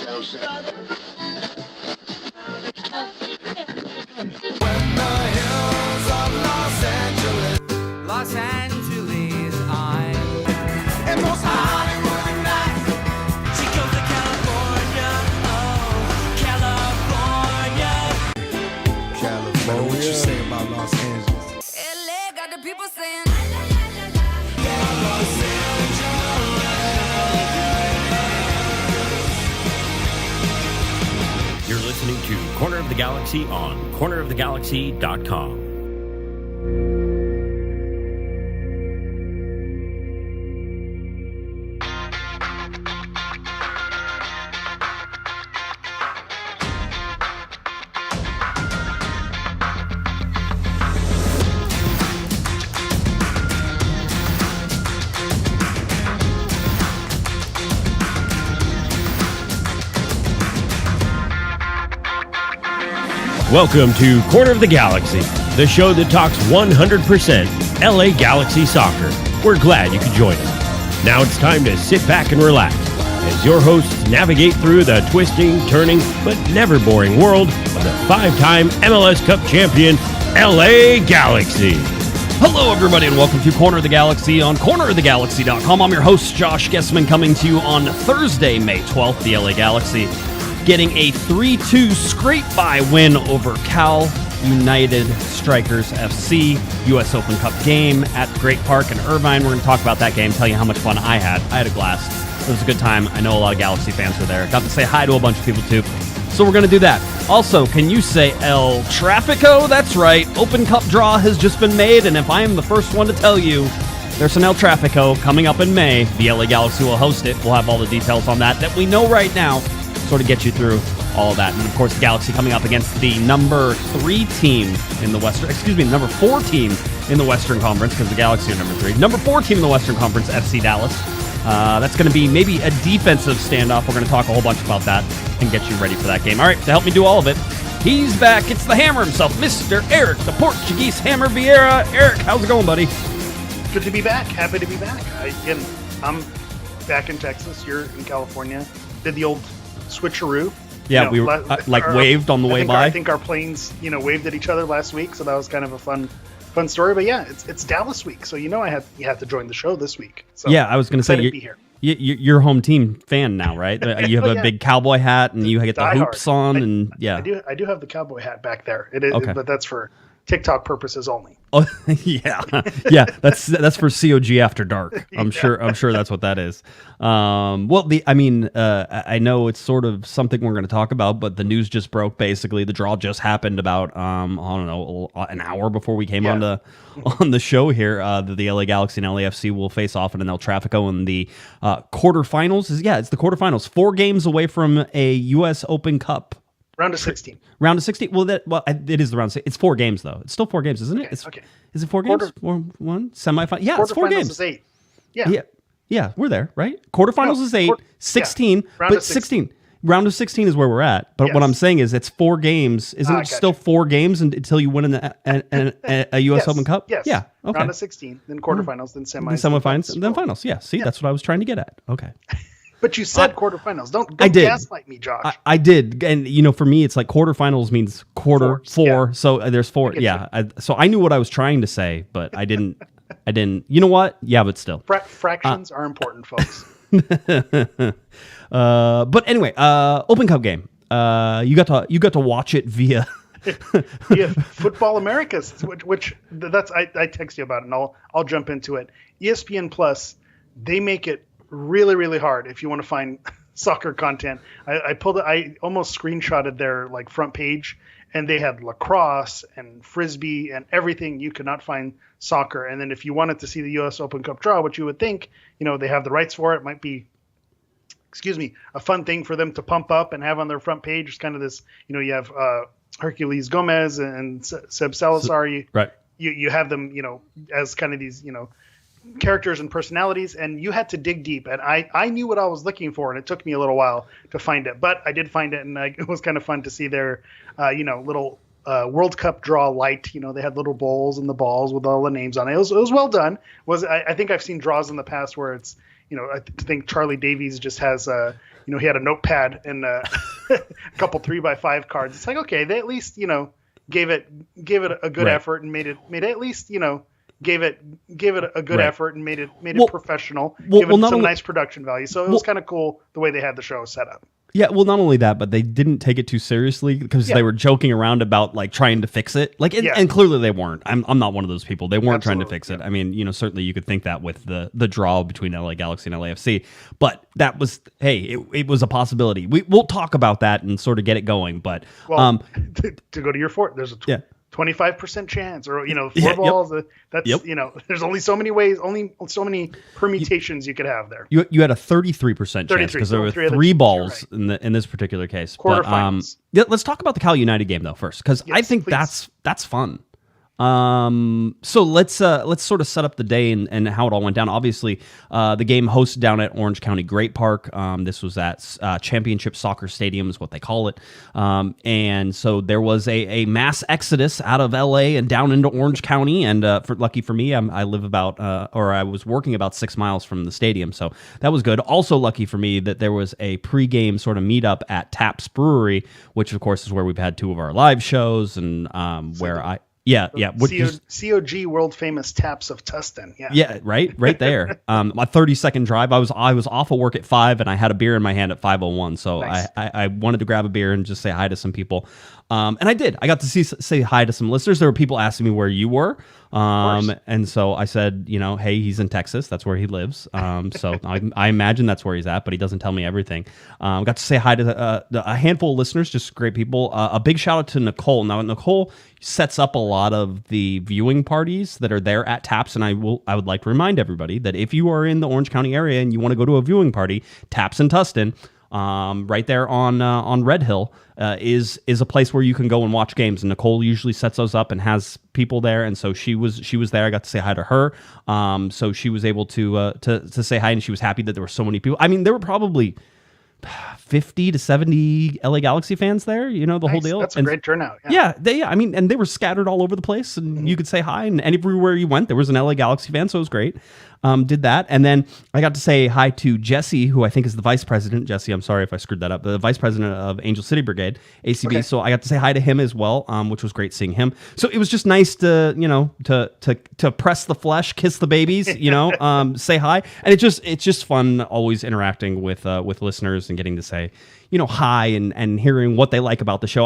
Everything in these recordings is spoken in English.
Los Angeles, I'm and most Hollywood nights. She goes to California, oh, California. What you say about Los Angeles? LA got the people saying, You're listening to Corner of the Galaxy on cornerofthegalaxy.com. Welcome to Corner of the Galaxy, the show that talks 100% LA Galaxy soccer. We're glad you could join us. Now it's time to sit back and relax as your hosts navigate through the twisting, turning, but never boring world of the five-time MLS Cup champion, LA Galaxy. Hello, everybody, and welcome to Corner of the Galaxy on cornerofthegalaxy.com. I'm your host, Josh Guesman, coming to you on Thursday, May 12th, the LA Galaxy getting a 3-2 scrape-by win over Cal United Strikers FC, U.S. Open Cup game at Great Park in Irvine. We're going to talk about that game, tell you how much fun I had. I had a blast. It was a good time. I know a lot of Galaxy fans were there. Got to say hi to a bunch of people, too. So we're going to do that. Also, can you say El Trafico? That's right. Open Cup draw has just been made, and if I am the first one to tell you, there's an El Trafico coming up in May. The LA Galaxy will host it. We'll have all the details on that we know right now, sort of get you through all of that. And of course, the Galaxy coming up against the number 3 team in the number 4 team in the Western Conference, because the Galaxy are number 3. Number 4 team in the Western Conference, FC Dallas. That's going to be maybe a defensive standoff. We're going to talk a whole bunch about that and get you ready for that game. All right, to help me do all of it, he's back. It's the Hammer himself, Mr. Eric, the Portuguese Hammer Vieira. Eric, how's it going, buddy? Good to be back. Happy to be back. I'm back in Texas. You're in California. Did the old switcheroo. Yeah, we were waved on the way by. I think our planes, waved at each other last week, so that was kind of a fun story. But yeah, it's Dallas week, so you had to join the show this week. So yeah, I was going to say you're a home team fan now, right? You have a big cowboy hat, and you get the hoops on, and yeah. I do have the cowboy hat back there. It is, okay. But that's for TikTok purposes only. Oh yeah, yeah. That's for COG After Dark. I'm sure that's what that is. I know it's sort of something we're going to talk about, but the news just broke. Basically, the draw just happened about I don't know, an hour before we came on the show here. The LA Galaxy and LAFC will face off in an El Trafico in the quarterfinals. It's the quarterfinals. 4 games away from a U.S. Open Cup. Round of 16. Round of 16. It is the round of 16. It's 4 games, though. It's still 4 games, isn't it? Okay. Is it 4 games? One semifinal? Yeah, it's 4 games. Is 8. Yeah, we're there, right? Quarterfinals is 8. 16. Round of 16. Round of 16 is where we're at. But what I'm saying is it's 4 games. Isn't it still 4 games until you win a U.S. Open Cup? Yes. Yeah. Okay. Round of 16, then quarterfinals, then semis. Then semifinals, and then finals. Yeah. See, that's what I was trying to get at. Okay. But you said quarterfinals. Don't gaslight me, Josh. I did. And, for me, it's like quarterfinals means quarter, 4. Yeah. So there's 4. Yeah. So I knew what I was trying to say, but I didn't. You know what? Yeah, but still. Fractions are important, folks. But anyway, Open Cup game. You got to watch it via Football Americas, which I text you about it, and I'll jump into it. ESPN Plus, they make it really, really hard if you want to find soccer content. I almost screenshotted their front page, and they had lacrosse and frisbee and everything. You could not find soccer. And then if you wanted to see the U.S. Open Cup draw, which you would think, they have the rights for it, might be, a fun thing for them to pump up and have on their front page. It's kind of this, you have Herculez Gomez and Seb Salazar. You have them, as kind of these, characters and personalities, and you had to dig deep, and I knew what I was looking for, and it took me a little while to find it, but I did find it, and it was kind of fun to see their little World Cup draw light. They had little bowls and the balls with all the names on it. It was well done. I think I've seen draws in the past where it's I think Charlie Davies just has he had a notepad and a couple 3x5 cards. It's like, okay, they at least gave it a good effort and made it at least gave it a good effort and made it professional. Give it some nice production value. So it was kind of cool the way they had the show set up. Yeah, well, not only that, but they didn't take it too seriously because they were joking around about like trying to fix it. Like, and clearly they weren't. I'm not one of those people. They weren't trying to fix it. I mean, certainly you could think that with the draw between LA Galaxy and LAFC, but that was it was a possibility. We'll talk about that and sort of get it going. But to go to your fort, there's a 25% chance, or four balls. That's there's only so many ways, only so many permutations you could have there. You had a 33% chance because there were three balls in in this particular case. Quarterfinals. But let's talk about the Cal United game though first, because I think that's fun. So let's sort of set up the day and how it all went down. Obviously, the game hosted down at Orange County Great Park. This was at Championship Soccer Stadium is what they call it. And so there was a mass exodus out of LA and down into Orange County. And lucky for me, I live I was working about 6 miles from the stadium. So that was good. Also lucky for me that there was a pregame sort of meetup at Taps Brewery, which of course is where we've had 2 of our live shows and where I... Yeah. COG world famous Taps of Tustin. Yeah, right there. My 30-second drive. I was off of work at 5, and I had a beer in my hand at 5:01. So nice. I wanted to grab a beer and just say hi to some people. And I did. I got to say hi to some listeners. There were people asking me where you were. And so I said, hey, he's in Texas. That's where he lives. So I imagine that's where he's at, but he doesn't tell me everything. Got to say hi to a handful of listeners, just great people. A big shout out to Nicole. Now, Nicole sets up a lot of the viewing parties that are there at Taps, and I would like to remind everybody that if you are in the Orange County area and you want to go to a viewing party, Taps in Tustin, right there on Red Hill, is a place where you can go and watch games. And Nicole usually sets those up and has people there, and so she was there. I got to say hi to her. So she was able to say hi, and she was happy that there were so many people. I mean, there were probably 50 to 70 LA Galaxy fans there, the whole deal. That's a great turnout. And they were scattered all over the place, and you could say hi, and everywhere you went, there was an LA Galaxy fan, so it was great. Did that, and then I got to say hi to Jesse, who I think is the vice president. Jesse, I'm sorry if I screwed that up. The vice president of Angel City Brigade, ACB. Okay. So I got to say hi to him as well, which was great seeing him. So it was just nice to to press the flesh, kiss the babies, say hi, and it's just fun always interacting with listeners and getting to say hi and hearing what they like about the show.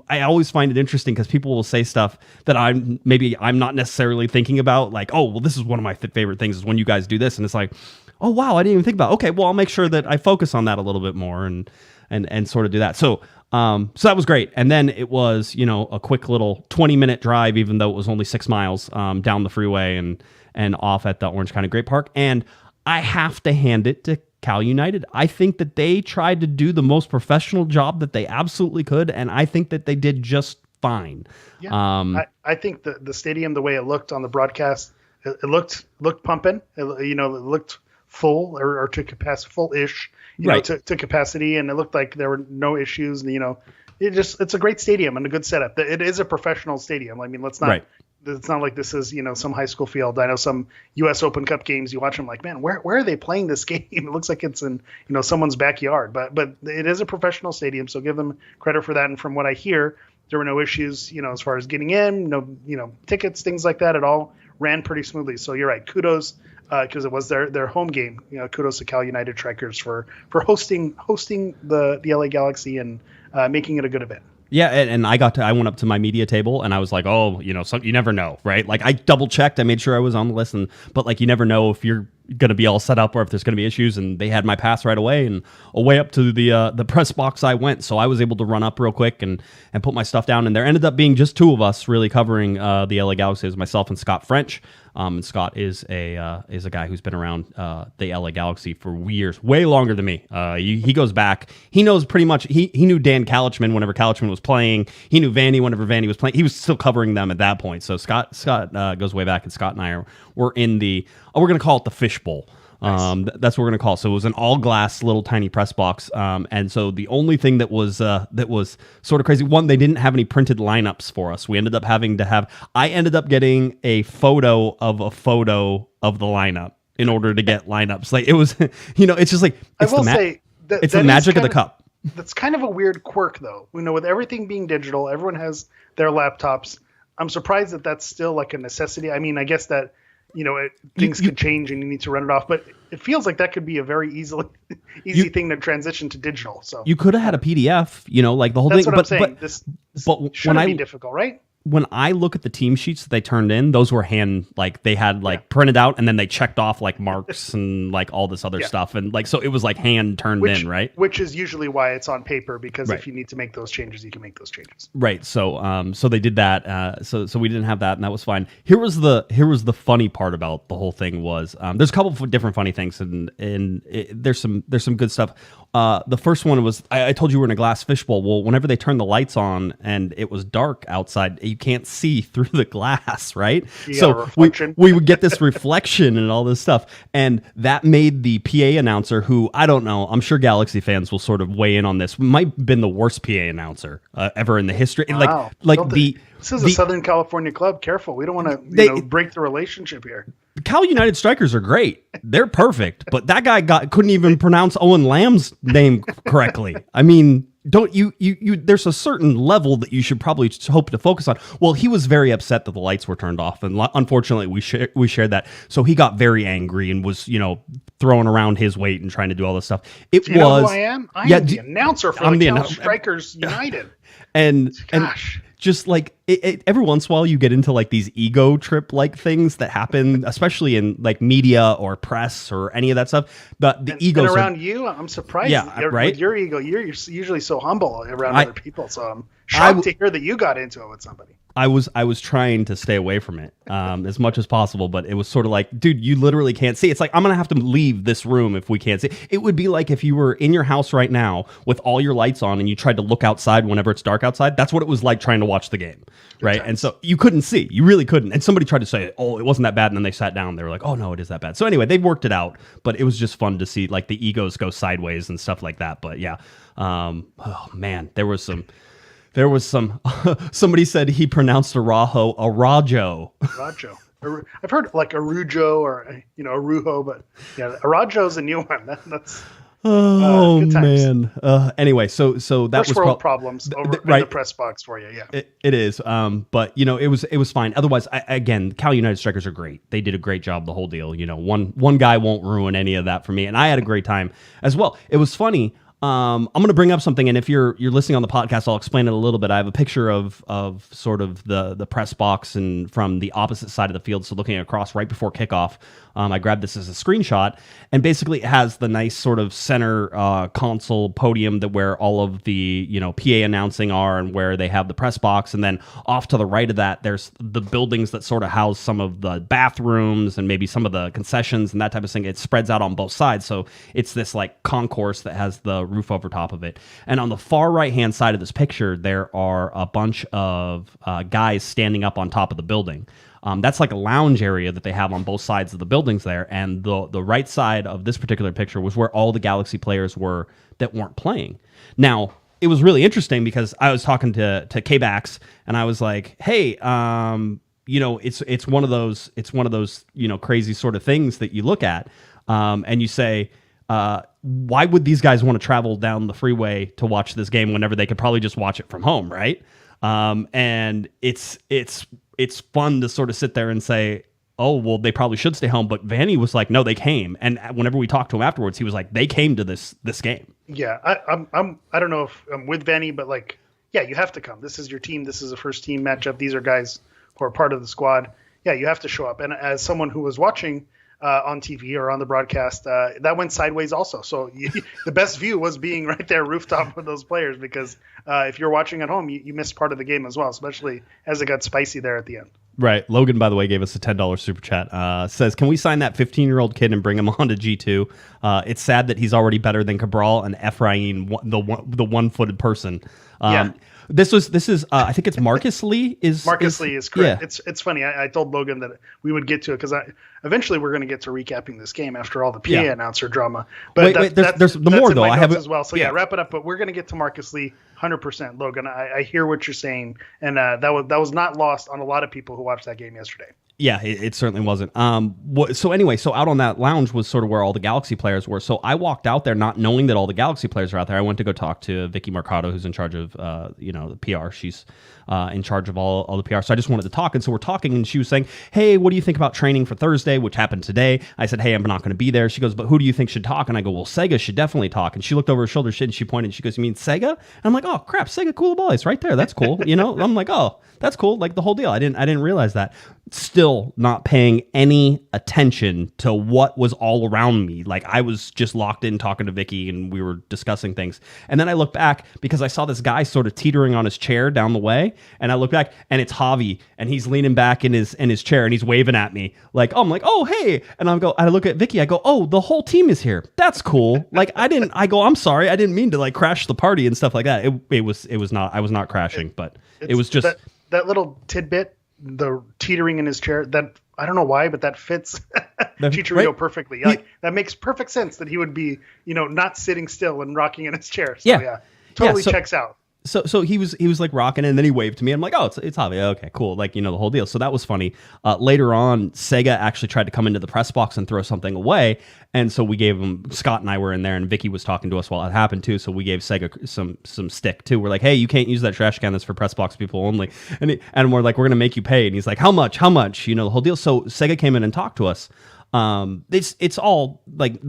I always find it interesting because people will say stuff that I'm not necessarily thinking about, like, oh, well, this is one of my favorite things is when you guys do this, and it's like, oh wow, I didn't even think about it. Okay, well, I'll make sure that I focus on that a little bit more and sort of do that. So that was great. And then it was a quick little 20-minute drive, even though it was only 6 miles down the freeway and off at the Orange County Great Park. And I have to hand it to Cal United. I think that they tried to do the most professional job that they absolutely could, and I think that they did just fine. Yeah, I think the stadium, the way it looked on the broadcast, it looked pumping. It looked full or to capacity, full-ish, to capacity, and it looked like there were no issues. And it's a great stadium and a good setup. It is a professional stadium. I mean, let's not. Right. It's not like this is, some high school field. I know some U.S. Open Cup games, you watch them like, man, where are they playing this game? It looks like it's in, someone's backyard. But it is a professional stadium, so give them credit for that. And from what I hear, there were no issues, as far as getting in, no tickets, things like that. It all ran pretty smoothly. So you're right. Kudos, because it was their home game. Kudos to Cal United Strikers for hosting the LA Galaxy and making it a good event. Yeah, and I went up to my media table and I was like, oh, you never know, right? Like I double checked, I made sure I was on the list, but like you never know if you're going to be all set up or if there's going to be issues. And they had my pass right away, and away up to the press box I went. So I was able to run up real quick and put my stuff down. And there ended up being just 2 of us really covering the LA Galaxy. It was myself and Scott French. And Scott is a guy who's been around the LA Galaxy for years, way longer than me. He goes back. He knows pretty much. He knew Dan Calichman whenever Calichman was playing. He knew Vanney whenever Vanney was playing. He was still covering them at that point. So Scott goes way back, and Scott and I were in the. We're going to call it the fishbowl. Nice. That's what we're going to call it. So it was an all glass little tiny press box. And so the only thing that was sort of crazy, one, they didn't have any printed lineups for us. We ended up I ended up getting a photo of the lineup in order to get lineups. Like it was, it's just like it's I will say that it's the magic of the cup. That's kind of a weird quirk, though. With everything being digital, everyone has their laptops. I'm surprised that that's still like a necessity. I mean, I guess that things could change and you need to run it off, but it feels like that could be a very easy thing to transition to digital. So you could have had a PDF, like the whole that's thing. What I'm saying. This shouldn't be difficult, right? When I look at the team sheets that they turned in, those were they had printed out and then they checked off like marks and like all this other stuff. And so it was like hand turned in, right? Which is usually why it's on paper, because if you need to make those changes, you can make those changes. Right. So, so they did that. So we didn't have that, and that was fine. Here was the funny part about the whole thing was, there's a couple of different funny things and there's some good stuff. The first one was, I told you we're in a glass fishbowl. Well, whenever they turned the lights on and it was dark outside, you can't see through the glass, right? So we would get this reflection and all this stuff. And that made the PA announcer, who, I don't know, I'm sure Galaxy fans will sort of weigh in on this, might have been the worst PA announcer ever in the history. Wow. This is a Southern California club. Careful. We don't want to break the relationship here. Cal United strikers are great. They're perfect. But that guy couldn't even pronounce Owen Lamb's name correctly. I mean, don't you there's a certain level that you should probably hope to focus on. Well, he was very upset that the lights were turned off, and unfortunately we shared that. So he got very angry and was throwing around his weight and trying to do all this stuff. Do you know who I am? I am the announcer for the Cal Strikers United. And just like every once in a while you get into like these ego trip like things that happen, especially in like media or press or any of that stuff. The egos around you, I'm surprised. Yeah, right. With your ego, you're usually so humble around other people. So I'm shocked to hear that you got into it with somebody. I was trying to stay away from it as much as possible, but it was sort of like, dude, you literally can't see. It's like, I'm going to have to leave this room if we can't see. It would be like if you were in your house right now with all your lights on and you tried to look outside whenever it's dark outside. That's what it was like trying to watch the game, right? And so you couldn't see. You really couldn't. And somebody tried to say, oh, it wasn't that bad. And then they sat down. They were like, oh, no, it is that bad. So anyway, they worked it out, but it was just fun to see like the egos go sideways and stuff like that. But yeah, oh, man, there was some... somebody said he pronounced Araujo Arajo. Arajo. I've heard like Arujo or Arujo, but yeah, Arajo's a new one. That's good man. Anyway, so that First was world problems over in the press box for you. Yeah, it is. But it was fine. Otherwise, again, Cal United strikers are great. They did a great job. The whole deal. One guy won't ruin any of that for me, and I had a great time as well. It was funny. I'm going to bring up something, and if you're listening on the podcast, I'll explain it a little bit. I have a picture of sort of the press box and from the opposite side of the field, so looking across right before kickoff. I grabbed this as a screenshot, and basically it has the nice sort of center console podium where all of the PA announcing are, and where they have the press box, and then off to the right of that, there's the buildings that sort of house some of the bathrooms and maybe some of the concessions and that type of thing. It spreads out on both sides, so it's this like concourse that has the roof over top of it. And on the far right hand side of this picture, there are a bunch of guys standing up on top of the building. That's like a lounge area that they have on both sides of the buildings there. And the right side of this particular picture was where all the Galaxy players were that weren't playing. Now, it was really interesting because I was talking to K-Bax and I was like, hey, it's one of those crazy sort of things that you look at and you say, why would these guys want to travel down the freeway to watch this game whenever they could probably just watch it from home, right? And it's fun to sort of sit there and say, oh, well, they probably should stay home. But Vanney was like, no, they came. And whenever we talked to him afterwards, he was like, they came to this game. Yeah, I don't know if I'm with Vanney, but like, yeah, you have to come. This is your team. This is a first team matchup. These are guys who are part of the squad. Yeah, you have to show up. And as someone who was watching on TV or on the broadcast, that went sideways also. So the best view was being right there rooftop with those players, because if you're watching at home, you missed part of the game as well, especially as it got spicy there at the end. Right. Logan, by the way, gave us a $10 super chat. Says, can we sign that 15-year-old kid and bring him on to G2? It's sad that he's already better than Cabral and Ephraim, the one-footed person. Yeah. This is I think it's Marcus Lee. Marcus Lee is correct. Yeah. It's funny. I told Logan that we would get to it because eventually we're going to get to recapping this game after all the PA announcer drama. But wait, there's the more though. I have as well. So yeah, wrap it up. But we're going to get to Marcus Lee 100%. Logan, I hear what you're saying, and that was not lost on a lot of people who watched that game yesterday. Yeah, it certainly wasn't. So anyway, so out on that lounge was sort of where all the Galaxy players were. So I walked out there not knowing that all the Galaxy players are out there. I went to go talk to Vicky Mercado, who's in charge of the PR. She's in charge of all the PR. So I just wanted to talk. And so we're talking, and she was saying, hey, what do you think about training for Thursday, which happened today? I said, hey, I'm not going to be there. She goes, but who do you think should talk? And I go, well, Sega should definitely talk. And she looked over her shoulder, and she pointed, and she goes, you mean Sega? And I'm like, oh, crap, Sega Koulibaly is right there. That's cool. I'm like, oh, that's cool. Like the whole deal. I didn't realize that. Still not paying any attention to what was all around me. Like I was just locked in talking to Vicky, and we were discussing things. And then I look back because I saw this guy sort of teetering on his chair down the way. And I look back, and it's Javi, and he's leaning back in his chair, and he's waving at me like, oh, I'm like, oh, hey. And I look at Vicky, I go, oh, the whole team is here. That's cool. Like I go, I'm sorry, I didn't mean to like crash the party and stuff like that. It was not. I was not crashing, but it was just that little tidbit. The teetering in his chair, that I don't know why, but that fits Chicharito right? perfectly. Like, that makes perfect sense that he would be, not sitting still and rocking in his chair. So totally checks out. So he was like rocking it, and then he waved to me. I'm like, oh, it's Javi. Okay, cool. Like, the whole deal. So that was funny. Later on, Sega actually tried to come into the press box and throw something away. And so we gave him, Scott and I were in there, and Vicky was talking to us while it happened too. So we gave Sega some stick too. We're like, hey, you can't use that trash can. That's for press box people only. And we're like, we're going to make you pay. And he's like, how much? The whole deal. So Sega came in and talked to us. It's all like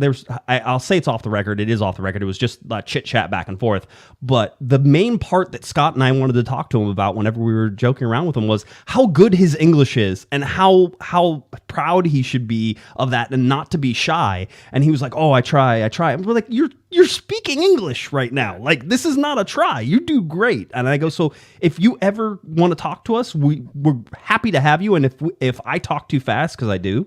I'll say it's off the record. It is off the record. It was just chit chat back and forth. But the main part that Scott and I wanted to talk to him about whenever we were joking around with him was how good his English is and how proud he should be of that and not to be shy. And he was like, oh, I try. And we're like, you're speaking English right now. Like, this is not a try. You do great. And I go, so if you ever want to talk to us, we're happy to have you. And if I talk too fast, because I do,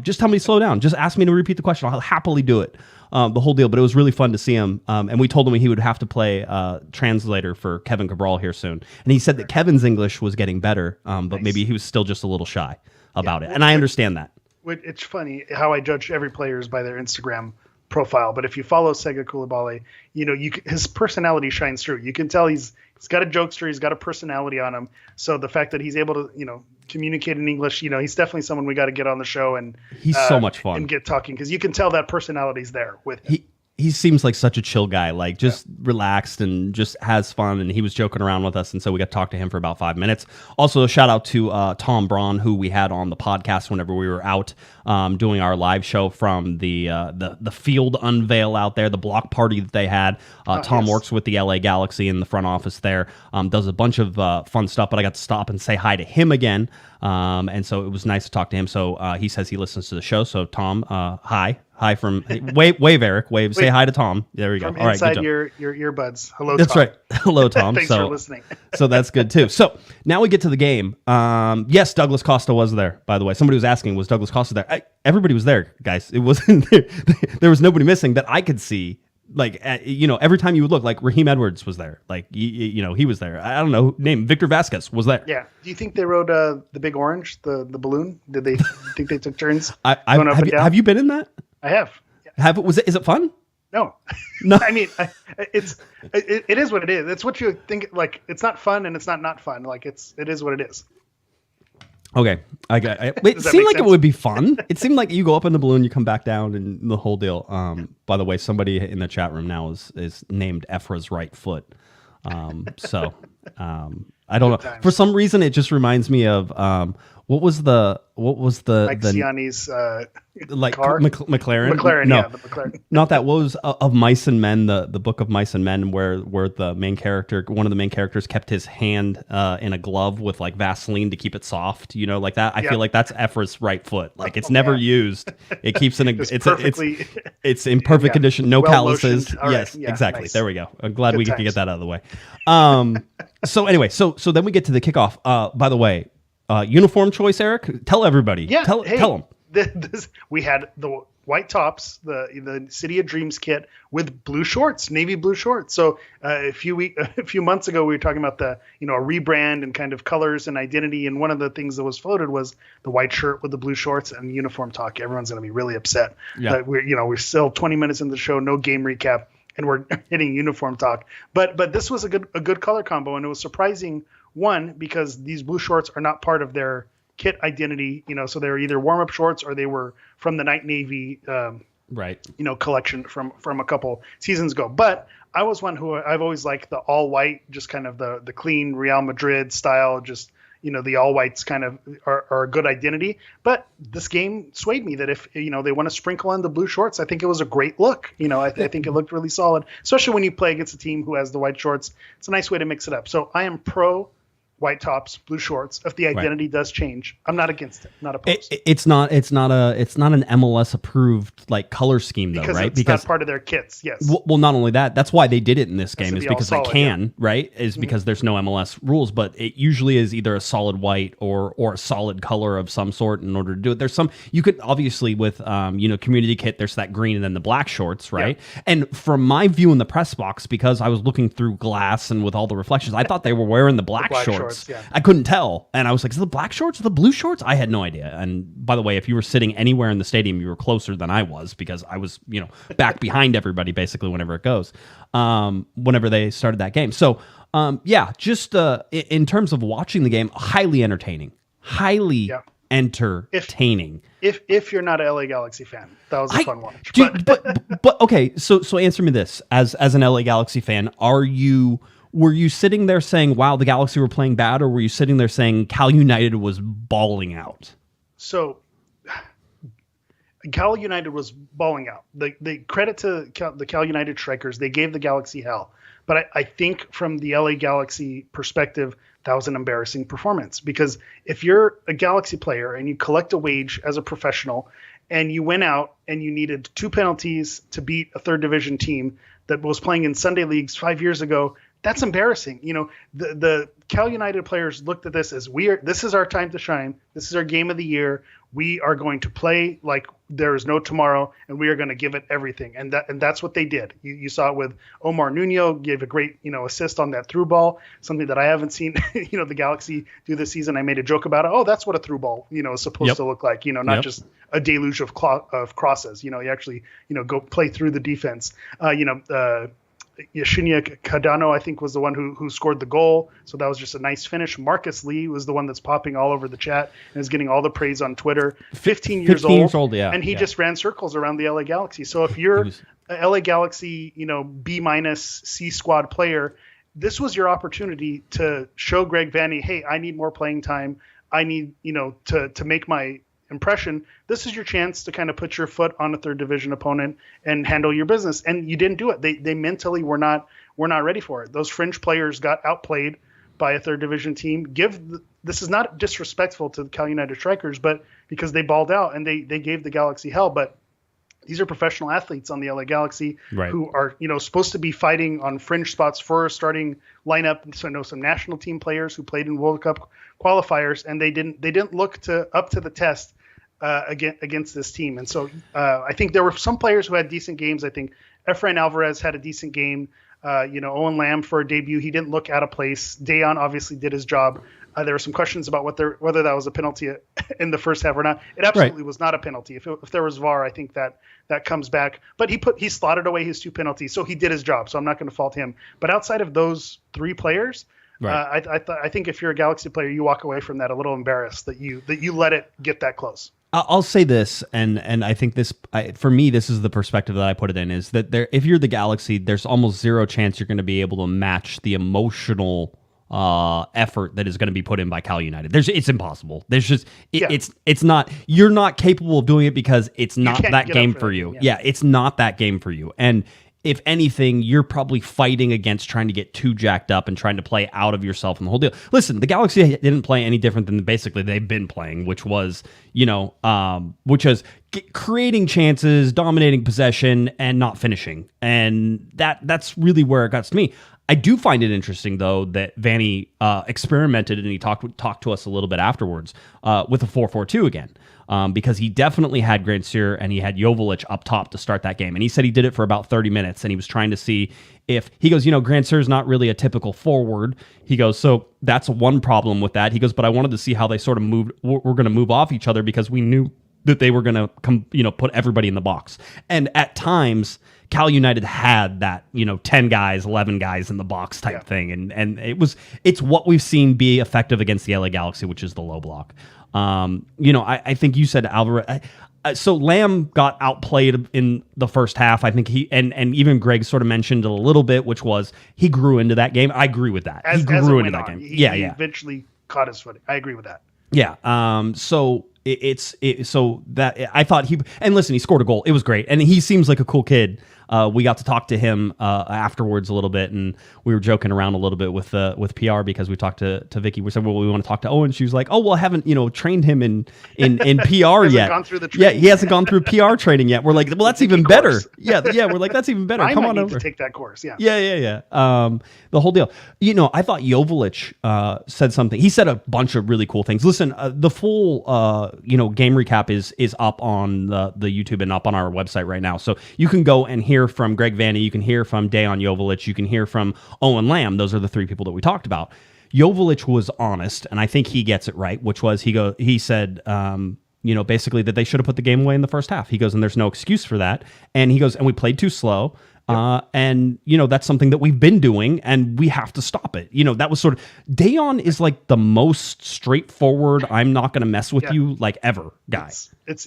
just tell me to slow down. Just ask me to repeat the question. I'll happily do it. The whole deal. But it was really fun to see him. And we told him he would have to play translator for Kevin Cabral here soon. And he said that Kevin's English was getting better, but maybe he was still just a little shy about it. And I understand that. It's funny how I judge every player is by their Instagram profile. But if you follow Sega Koulibaly, his personality shines through. You can tell he's got a jokester. He's got a personality on him. So the fact that he's able to, communicate in English, he's definitely someone we got to get on the show and he's so much fun and get talking, because you can tell that personality's there with him. He seems like such a chill guy, like just relaxed and just has fun. And he was joking around with us. And so we got to talk to him for about 5 minutes. Also, a shout out to Tom Braun, who we had on the podcast whenever we were out doing our live show from the field unveil out there, the block party that they had. Tom works with the LA Galaxy in the front office there, does a bunch of fun stuff, but I got to stop and say hi to him again. And so it was nice to talk to him. So he says he listens to the show. So Tom, hi. Hi from wave Eric, wave. Say hi to Tom. There we go. From all right, inside your earbuds. Hello, that's Tom. right. Hello, Tom. Thanks for listening. So that's good too. So now we get to the game. Yes, Douglas Costa was there. By the way, somebody was asking, was Douglas Costa there? Everybody was there, guys. It wasn't. There was nobody missing that I could see. Like every time you would look, like Raheem Edwards was there. Like he was there. I don't know name. Victor Vasquez was there. Yeah. Do you think they rode the big orange, the balloon? Did they think they took turns? Have you been in that? I have. Is it fun? No. I mean, it is what it is. It's what you think. Like, it's not fun and it's not fun. Like, it is what it is. Okay. It seemed like it would be fun. It seemed like you go up in the balloon, you come back down, and the whole deal. By the way, somebody in the chat room now is named Ephra's right foot. I don't know. Times. For some reason, it just reminds me of what was the Mike Ciani's like car? McLaren? No, the McLaren. Not that. What was of Mice and Men? The book of Mice and Men, where the main character, one of the main characters, kept his hand in a glove with like Vaseline to keep it soft. Like that. I feel like that's Ephra's right foot. Like it's never used. It keeps in it's in perfect condition. No calluses. Yes, exactly. Nice. There we go. I'm glad we get to get that out of the way. So anyway, so then we get to the kickoff. By the way, uniform choice, Eric. Tell everybody. Yeah. Tell them. We had the white tops, the City of Dreams kit with blue shorts, navy blue shorts. So a few months ago, we were talking about a rebrand and kind of colors and identity. And one of the things that was floated was the white shirt with the blue shorts and uniform talk. Everyone's going to be really upset. Yeah. We're still 20 minutes into the show, no game recap, and we're hitting uniform talk. But this was a good color combo, and it was surprising. One, because these blue shorts are not part of their kit identity. So they were either warm up shorts or they were from the Night Navy, right. Collection from a couple seasons ago. But I was one who I've always liked the all white, just kind of the clean Real Madrid style, just the all whites kind of are a good identity. But this game swayed me that if they want to sprinkle in the blue shorts, I think it was a great look. I think it looked really solid, especially when you play against a team who has the white shorts. It's a nice way to mix it up. So I am pro white tops, blue shorts. If the identity does change, I'm not against it. Not opposed. It's not an MLS approved like color scheme though, right? Because not part of their kits. Yes. Well, not only that, that's why they did it in this game is because solid, they can, right? Is because there's no MLS rules, but it usually is either a solid white or a solid color of some sort in order to do it. There's some you could obviously with community kit. There's that green and then the black shorts, right? Yeah. And from my view in the press box, because I was looking through glass and with all the reflections, I thought they were wearing the black shorts. Yeah. I couldn't tell. And I was like, is it the black shorts or the blue shorts? I had no idea. And by the way, if you were sitting anywhere in the stadium, you were closer than I was because I was, back behind everybody basically whenever it goes, whenever they started that game. So, just in terms of watching the game, highly entertaining. Entertaining. If you're not an LA Galaxy fan, that was a fun watch. But okay, so answer me this: as an LA Galaxy fan, were you sitting there saying, "Wow, the Galaxy were playing bad," or were you sitting there saying Cal United was balling out? So, Cal United was balling out. The credit to the Cal United strikers, they gave the Galaxy hell. But I think from the LA Galaxy perspective, that was an embarrassing performance because if you're a Galaxy player and you collect a wage as a professional and you went out and you needed 2 penalties to beat a third division team that was playing in Sunday leagues 5 years ago, that's embarrassing. The Cal United players looked at this as this is our time to shine. This is our game of the year. We are going to play like there is no tomorrow, and we are going to give it everything. And that's what they did. You saw it with Omar Nuno gave a great assist on that through ball, something that I haven't seen the Galaxy do this season. I made a joke about it. Oh, that's what a through ball is supposed to look like. Not just a deluge of crosses. You actually go play through the defense. Yeshinia Cardano, I think, was the one who scored the goal. So that was just a nice finish. Marcus Lee was the one that's popping all over the chat and is getting all the praise on Twitter. 15 years old, yeah. And he just ran circles around the LA Galaxy. So if you're a LA Galaxy, B- C squad player, this was your opportunity to show Greg Vanney, hey, I need more playing time. I need, to make my impression. This is your chance to kind of put your foot on a third division opponent and handle your business. And you didn't do it. They mentally were not ready for it. Those fringe players got outplayed by a third division team. This is not disrespectful to the Cal United strikers, but because they balled out and they gave the Galaxy hell. But these are professional athletes on the LA Galaxy who are, supposed to be fighting on fringe spots for a starting lineup. So I know some national team players who played in World Cup qualifiers, and they didn't look up to the test against this team. And so I think there were some players who had decent games. I think Efrain Alvarez had a decent game. Owen Lamb for a debut, he didn't look out of place. Dayon obviously did his job. There were some questions about whether that was a penalty in the first half or not. It absolutely was not a penalty. If there was VAR, I think that comes back. But he slotted away his 2 penalties, so he did his job. So I'm not going to fault him. But outside of those 3 players, I think if you're a Galaxy player, you walk away from that a little embarrassed that you let it get that close. I'll say this, and I think this, for me, this is the perspective that I put it in, is that if you're the Galaxy, there's almost zero chance you're going to be able to match the emotional effort that is going to be put in by Cal United. It's impossible. There's just it's not. You're not capable of doing it because it's not that game for you. Yeah, it's not that game for you. And if anything, you're probably fighting against trying to get too jacked up and trying to play out of yourself and the whole deal. Listen, the Galaxy didn't play any different than basically they've been playing, which was, creating chances, dominating possession, and not finishing. And that's really where it got to me. I do find it interesting, though, that Vanney experimented, and he talked to us a little bit afterwards with a 4-4-2 again, because he definitely had Grandsir and he had Joveljic up top to start that game. And he said he did it for about 30 minutes, and he was trying to see if, he goes, Grandsir is not really a typical forward. He goes, so that's one problem with that. He goes, but I wanted to see how they sort of were going to move off each other because we knew that they were going to put everybody in the box. And at times, Cal United had that, 10 guys, 11 guys in the box type thing. And it's what we've seen be effective against the LA Galaxy, which is the low block. I think you said Alvarez. So Lamb got outplayed in the first half. I think he and even Greg sort of mentioned a little bit, which was he grew into that game. I agree with that. He grew into that game. He eventually caught his footing. I agree with that. Yeah. So so that I thought and listen, he scored a goal. It was great, and he seems like a cool kid. We got to talk to him afterwards a little bit, and we were joking around a little bit with PR because we talked to Vicky. We said, well, we want to talk to Owen. She was like, oh, well, I haven't trained him in PR yet. Gone through the yeah, he hasn't gone through PR training yet. We're like, well, that's even better. Yeah, we're like, that's even better. Come on over. To take that course. Yeah. Yeah. The whole deal. I thought Joveljic said something. He said a bunch of really cool things. Listen, the full game recap is up on the YouTube and up on our website right now, so you can go and hear from Greg Vanney, you can hear from Dejan Joveljic, you can hear from Owen Lamb. Those are the three people that we talked about. Joveljic was honest, and I think he gets it right, which was he said basically that they should have put the game away in the first half. He goes, and there's no excuse for that. And he goes, and we played too slow. And that's something that we've been doing, and we have to stop it. That was sort of Dejan is like the most straightforward. I'm not going to mess with you like ever guy.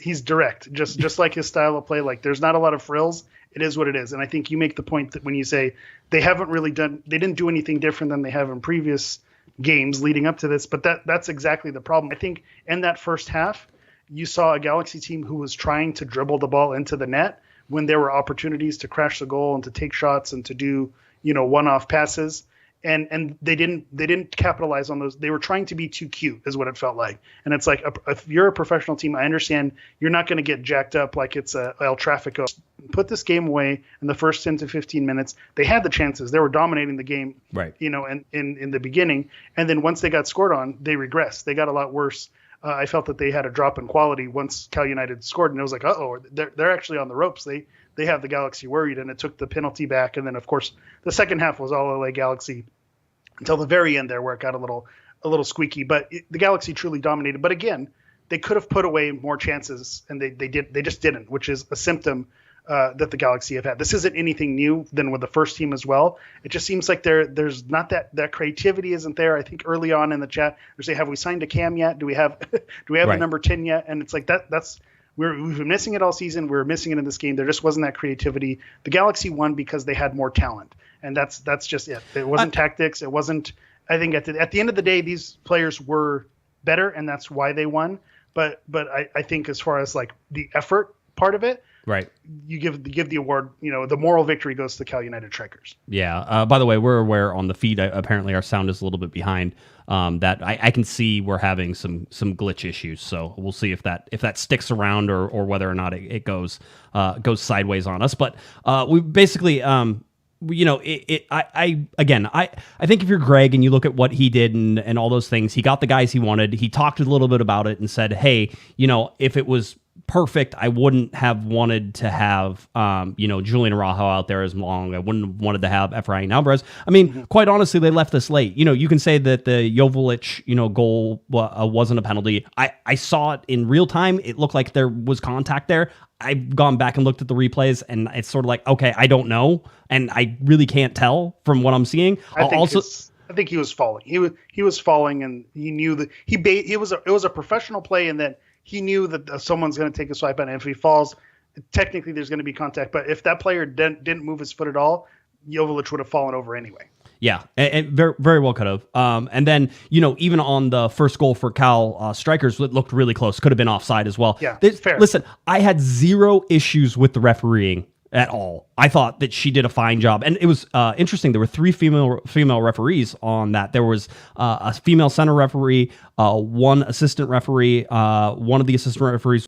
He's direct, just like his style of play. Like there's not a lot of frills. It is what it is. And I think you make the point that when you say they didn't do anything different than they have in previous games leading up to this, but that's exactly the problem. I think in that first half, you saw a Galaxy team who was trying to dribble the ball into the net when there were opportunities to crash the goal and to take shots and to do, one-off passes. And they didn't capitalize on those. They were trying to be too cute is what it felt like. And it's like, if you're a professional team, I understand you're not going to get jacked up like it's a El Trafico. Put this game away in the first 10 to 15 minutes. They had the chances. They were dominating the game, right? In the beginning. And then once they got scored on, they regressed. They got a lot worse. I felt that they had a drop in quality once Cal United scored, and it was like, they're actually on the ropes. They have the Galaxy worried, and it took the penalty back. And then, of course, the second half was all LA Galaxy until the very end there, where it got a little squeaky. But the Galaxy truly dominated. But again, they could have put away more chances, and they just didn't, which is a symptom that the Galaxy have had. This isn't anything new than with the first team as well. It just seems like there's not that creativity isn't there. I think early on in the chat, they say, have we signed a Cam yet? Do we have a number 10 yet? And it's like we've been missing it all season. We're missing it in this game. There just wasn't that creativity. The Galaxy won because they had more talent, and that's just it. It wasn't tactics. It wasn't. I think at the end of the day, these players were better, and that's why they won. But I think as far as like the effort part of it, right, you give the award. The moral victory goes to Cal United Strikers. Yeah. By the way, we're aware on the feed. Apparently, our sound is a little bit behind. That I can see we're having some glitch issues. So we'll see if that sticks around or whether or not it goes sideways on us. But we basically. I think if you're Greg and you look at what he did and all those things, he got the guys he wanted. He talked a little bit about it and said, hey, if it was perfect, I wouldn't have wanted to have, Julian Araujo out there as long. I wouldn't have wanted to have Efrain Alvarez. I mean, quite honestly, they left this late. You can say that the Joveljic, goal wasn't a penalty. I saw it in real time. It looked like there was contact there. I've gone back and looked at the replays, and it's sort of like, okay, I don't know, and I really can't tell from what I'm seeing. I think he was falling. He was falling, and he knew that it was a professional play, and that he knew that someone's going to take a swipe at it. And if he falls, technically there's going to be contact. But if that player didn't move his foot at all, Joveljic would have fallen over anyway. Yeah, and very, very well could have. And then, even on the first goal for Cal Strikers, it looked really close. Could have been offside as well. Yeah, fair. Listen, I had zero issues with the refereeing at all. I thought that she did a fine job. And it was interesting. There were 3 female referees on that. There was a female center referee, one assistant referee, one of the assistant referees.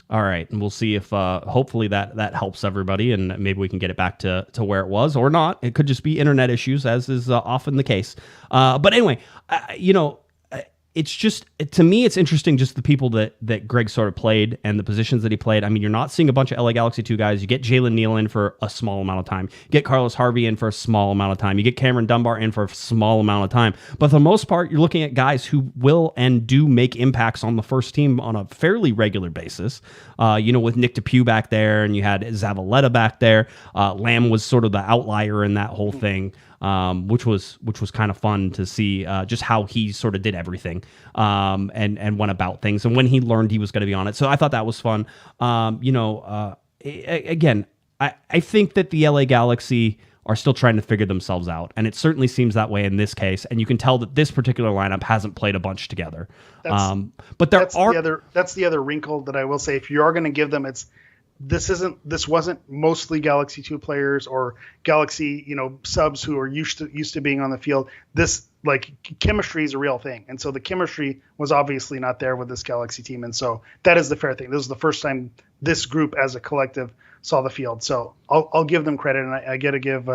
All right, and we'll see if hopefully that helps everybody, and maybe we can get it back to where it was, or not. It could just be internet issues, as is often the case. But anyway, it's just, to me, it's interesting just the people that Greg sort of played and the positions that he played. I mean, you're not seeing a bunch of LA Galaxy 2 guys. You get Jalen Neal in for a small amount of time. You get Carlos Harvey in for a small amount of time. You get Cameron Dunbar in for a small amount of time. But for the most part, you're looking at guys who will and do make impacts on the first team on a fairly regular basis. With Nick DePuy back there, and you had Zavaleta back there. Lamb was sort of the outlier in that whole thing. which was kind of fun to see just how he sort of did everything and went about things, and when he learned he was going to be on it. So I thought that was fun. Again, I think that the LA Galaxy are still trying to figure themselves out, and it certainly seems that way in this case. And you can tell that this particular lineup hasn't played a bunch together. But that's the other wrinkle that I will say. If you are going to give them, this wasn't mostly Galaxy 2 players or Galaxy subs who are used to being on the field. This chemistry is a real thing, and so the chemistry was obviously not there with this Galaxy team, and so that is the fair thing. This is the first time this group as a collective saw the field, so I'll give them credit, and I got to give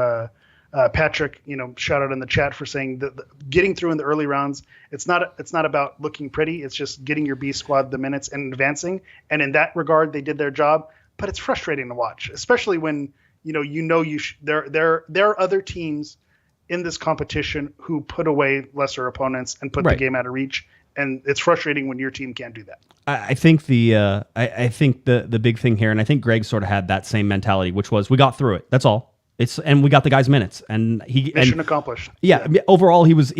Patrick shout out in the chat for saying that getting through in the early rounds, it's not about looking pretty, it's just getting your B squad the minutes and advancing, and in that regard they did their job. But it's frustrating to watch, especially when there are other teams in this competition who put away lesser opponents and put the game out of reach, and it's frustrating when your team can't do that. I think the big thing here, and I think Greg sort of had that same mentality, which was we got through it. That's all. And we got the guy's minutes, and mission accomplished. Yeah. Overall, he was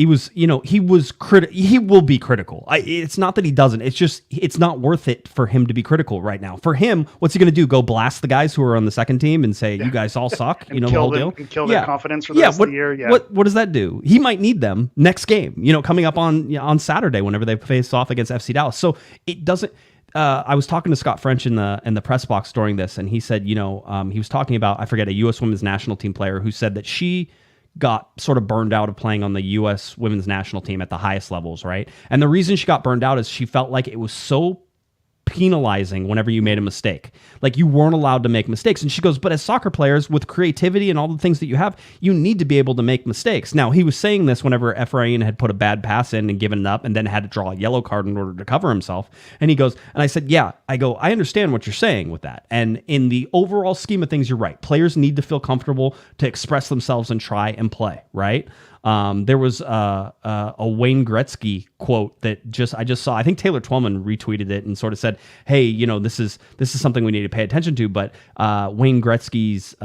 critical. He will be critical. It's not that he doesn't. It's just it's not worth it for him to be critical right now. For him, what's he going to do? Go blast the guys who are on the second team and say you guys all suck? And the whole deal. And kill their confidence for the rest of the year. Yeah. What does that do? He might need them next game. Coming up on Saturday whenever they face off against FC Dallas. So it doesn't. I was talking to Scott French in the press box during this, and he said, he was talking about, I forget, a U.S. women's national team player who said that she got sort of burned out of playing on the U.S. women's national team at the highest levels, right? And the reason she got burned out is she felt like it was so penalizing whenever you made a mistake. Like you weren't allowed to make mistakes. And she goes, but as soccer players with creativity and all the things that you have, you need to be able to make mistakes. Now, he was saying this whenever Efrain had put a bad pass in and given it up and then had to draw a yellow card in order to cover himself. And he goes, and I said, I understand what you're saying with that. And in the overall scheme of things, you're right. Players need to feel comfortable to express themselves and try and play, right? There was a Wayne Gretzky quote that I just saw. I think Taylor Twellman retweeted it and sort of said, "Hey, this is something we need to pay attention to." But Wayne Gretzky's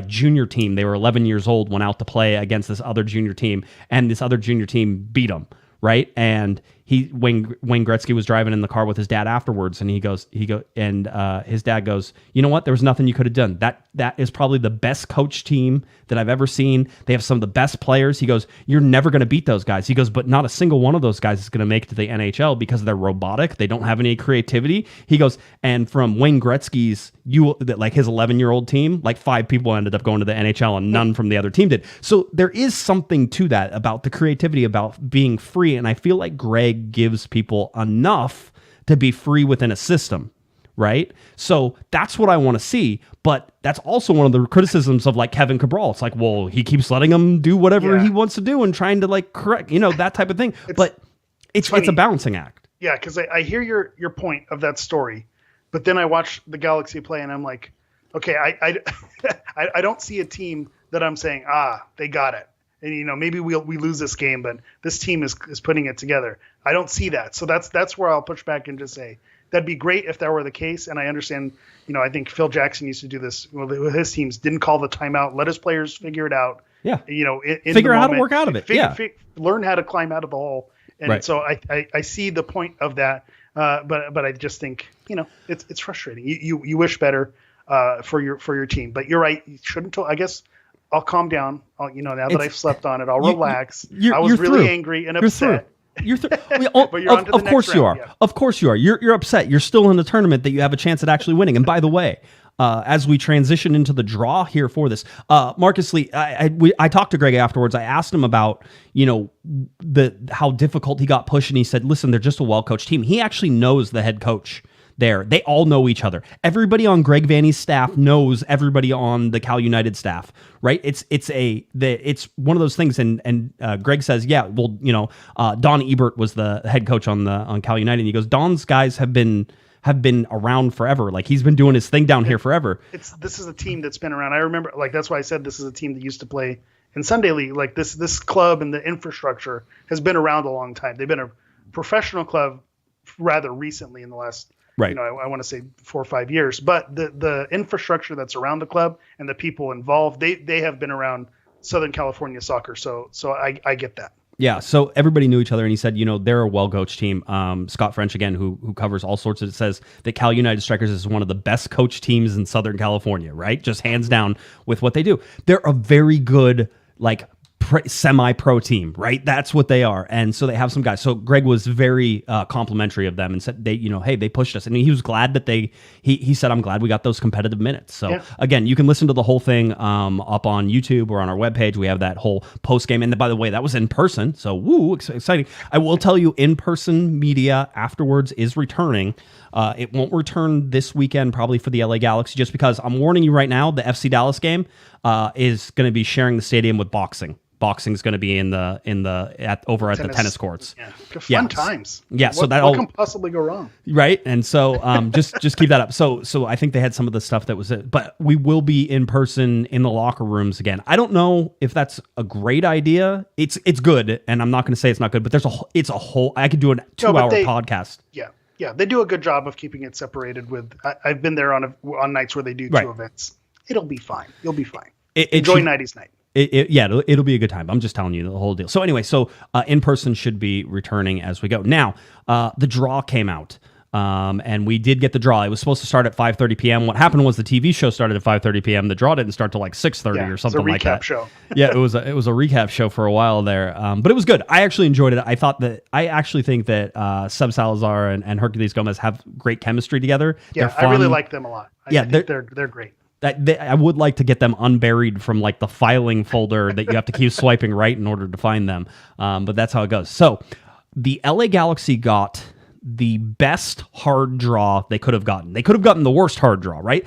junior team, they were 11 years old, went out to play against this other junior team, and this other junior team beat them, right? And Wayne Gretzky was driving in the car with his dad afterwards, and his dad goes, "You know what? There was nothing you could have done. That is probably the best coach team that I've ever seen. They have some of the best players." He goes, "You're never going to beat those guys." He goes, "But not a single one of those guys is going to make it to the NHL because they're robotic. They don't have any creativity." He goes, and from Wayne Gretzky's his 11-year-old team, 5 people ended up going to the NHL and none from the other team did. So there is something to that about the creativity, about being free, and I feel like Greg gives people enough to be free within a system, right? So that's what I want to see, but that's also one of the criticisms of Kevin Cabral. It's well, he keeps letting him do whatever he wants to do and trying to correct, that type of thing. But it's a balancing act. Yeah, because I hear your point of that story, but then I watch the Galaxy play and I'm like, okay, I don't see a team that I'm saying, they got it. And, maybe we lose this game, but this team is putting it together. I don't see that. So that's where I'll push back and just say that'd be great if that were the case. And I understand, I think Phil Jackson used to do this with his teams, didn't call the timeout, let his players figure it out. Yeah. Figure out how to work out of it. Learn how to climb out of the hole. And right. So I see the point of that. But I just think, it's frustrating. You wish better for your team, but you're right. You shouldn't. I guess I'll calm down. Now that I've slept on it, I'll relax. I was really angry and upset. You're of course you are. Yeah. Of course you are. You're upset. You're still in the tournament that you have a chance at actually winning. And by the way, as we transition into the draw here for this, Marcus Lee, I talked to Greg afterwards. I asked him about how difficult he got pushed, and he said, "Listen, they're just a well-coached team." He actually knows the head coach there. They all know each other. Everybody on Greg Vanney's staff knows everybody on the Cal United staff, right? It's one of those things. And Greg says, yeah, well, Don Ebert was the head coach on Cal United. And he goes, Don's guys have been around forever. He's been doing his thing down here forever. This is a team that's been around. I remember, that's why I said this is a team that used to play in Sunday League. This club and the infrastructure has been around a long time. They've been a professional club rather recently in the last, right. I want to say 4 or 5 years, but the infrastructure that's around the club and the people involved, they have been around Southern California soccer. So I get that. Yeah, so everybody knew each other, and he said, they're a well-coached team. Scott French, again, who covers all sorts of it, says that Cal United Strikers is one of the best coached teams in Southern California, right? Just hands down with what they do. They're a very good, semi-pro team, right? That's what they are. And so they have some guys. So Greg was very complimentary of them and said hey, they pushed us. And he was glad that he said, I'm glad we got those competitive minutes. So again, you can listen to the whole thing up on YouTube or on our webpage. We have that whole post game. And by the way, that was in person. So exciting. I will tell you, in-person media afterwards is returning. It won't return this weekend, probably for the LA Galaxy, just because I'm warning you right now, the FC Dallas game is going to be sharing the stadium with boxing. Boxing is going to be over at the tennis courts. Yeah, fun times. Yeah, so what can possibly go wrong, right? And so just keep that up. So I think they had some of the stuff that was it, but we will be in person in the locker rooms again. I don't know if that's a great idea. It's good, and I'm not going to say it's not good, but it's a whole. I could do a 2-hour podcast. Yeah, they do a good job of keeping it separated. I've been there on nights where they do two events. It'll be fine. You'll be fine. Enjoy Nighty's night. It'll be a good time. I'm just telling you the whole deal. So anyway, in person should be returning as we go. Now, the draw came out, and we did get the draw. It was supposed to start at 5:30 p.m. What happened was the TV show started at 5:30 p.m. The draw didn't start till 6:30 or something like that. It was a recap show. Yeah, it was a recap show for a while there, but it was good. I actually enjoyed it. I actually think that Seb Salazar and Hercules Gomez have great chemistry together. Yeah, I really like them a lot. I think they're great. I would like to get them unburied from the filing folder that you have to keep swiping right in order to find them. But that's how it goes. So the LA Galaxy got the best hard draw they could have gotten. They could have gotten the worst hard draw, right?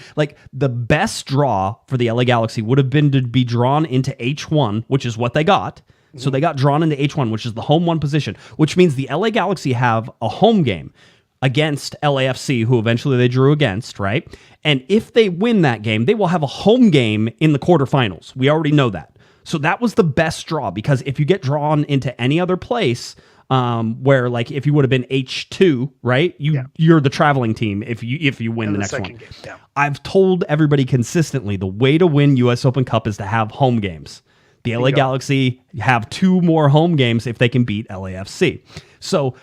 The best draw for the LA Galaxy would have been to be drawn into H1, which is what they got. Mm-hmm. So they got drawn into H1, which is the home one position, which means the LA Galaxy have a home game against LAFC, who eventually they drew against, right? And if they win that game, they will have a home game in the quarterfinals. We already know that. So that was the best draw, because if you get drawn into any other place, where if you would have been H2, right? You're the traveling team if you win the next one. Game. Yeah. I've told everybody consistently, the way to win US Open Cup is to have home games. The LA Galaxy have 2 more home games if they can beat LAFC. So